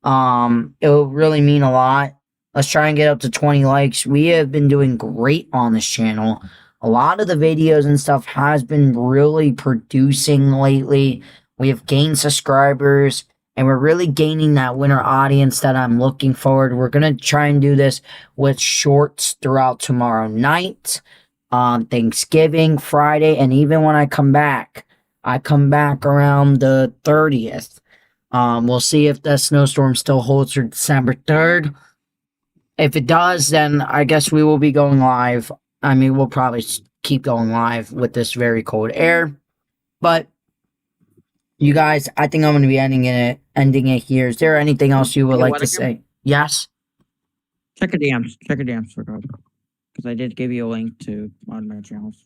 It will really mean a lot. Let's try and get up to 20 likes. We have been doing great on this channel. A lot of the videos and stuff has been really producing lately. We have gained subscribers, and we're really gaining that winter audience that I'm looking forward. We're going to try and do this with shorts throughout tomorrow night, Thanksgiving, Friday, and even when I come back around the 30th. We'll see if the snowstorm still holds for December 3rd. If it does, then I guess we will be going live. I mean, we'll probably keep going live with this very cold air. But, you guys, I think I'm going to be ending it here. Is there anything else you would like to say? Yes? Check your DMs for God. Because I did give you a link to one of my channels.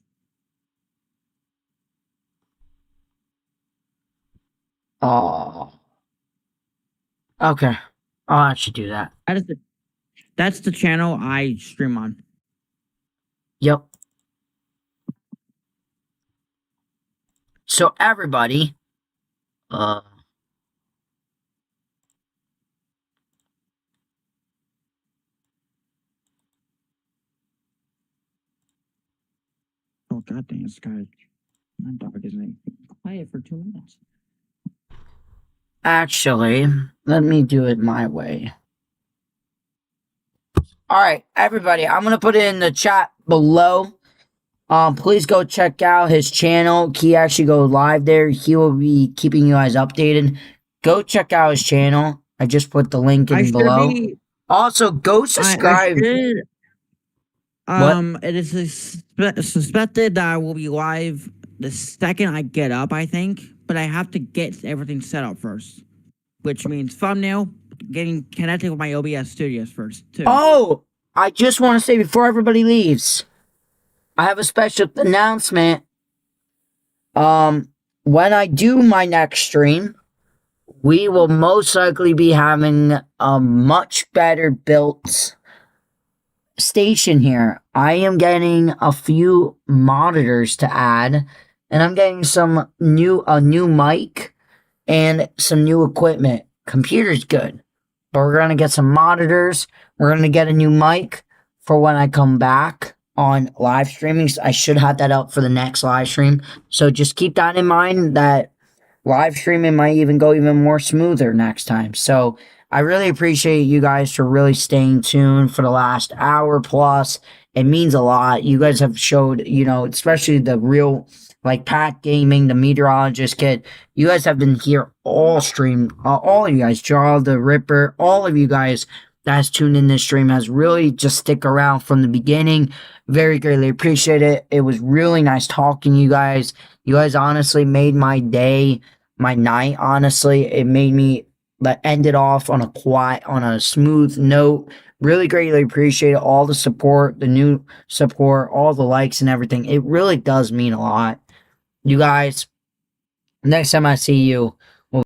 Oh. Okay. I should do that. That's the channel I stream on. Yep. So everybody, Oh god dang, this guy. My dog isn't quiet for 2 minutes. actually, let me do it my way. Alright, everybody, I'm gonna put it in the chat below. Please go check out his channel. He actually goes live there. He will be keeping you guys updated. Go check out his channel. I just put the link in below. Also, go subscribe. It is suspected that I will be live the second I get up, I think. But I have to get everything set up first. Which means thumbnail, getting connected with my OBS studios first, too. Oh! I just want to say before everybody leaves, I have a special announcement. When I do my next stream, we will most likely be having a much better built station here. I am getting a few monitors to add, and I'm getting a new mic and some new equipment. Computer's good, but we're gonna get some monitors. We're gonna get a new mic for when I come back on live streaming. I should have that up for the next live stream. So just keep that in mind, that live streaming might even go even more smoother next time. So I really appreciate you guys for really staying tuned for the last hour plus. It means a lot. You guys have showed, especially the real, like Pat Gaming, the meteorologist kid. You guys have been here all stream. All of you guys, Jarl the Ripper, all of you guys that's tuned in this stream has really just stick around from the beginning. Very greatly appreciate it. It was really nice talking to you guys. You guys honestly made my day, my night, honestly. It made me end it off on a smooth note. Really greatly appreciate all the support, the new support, all the likes and everything. It really does mean a lot. You guys, next time I see you,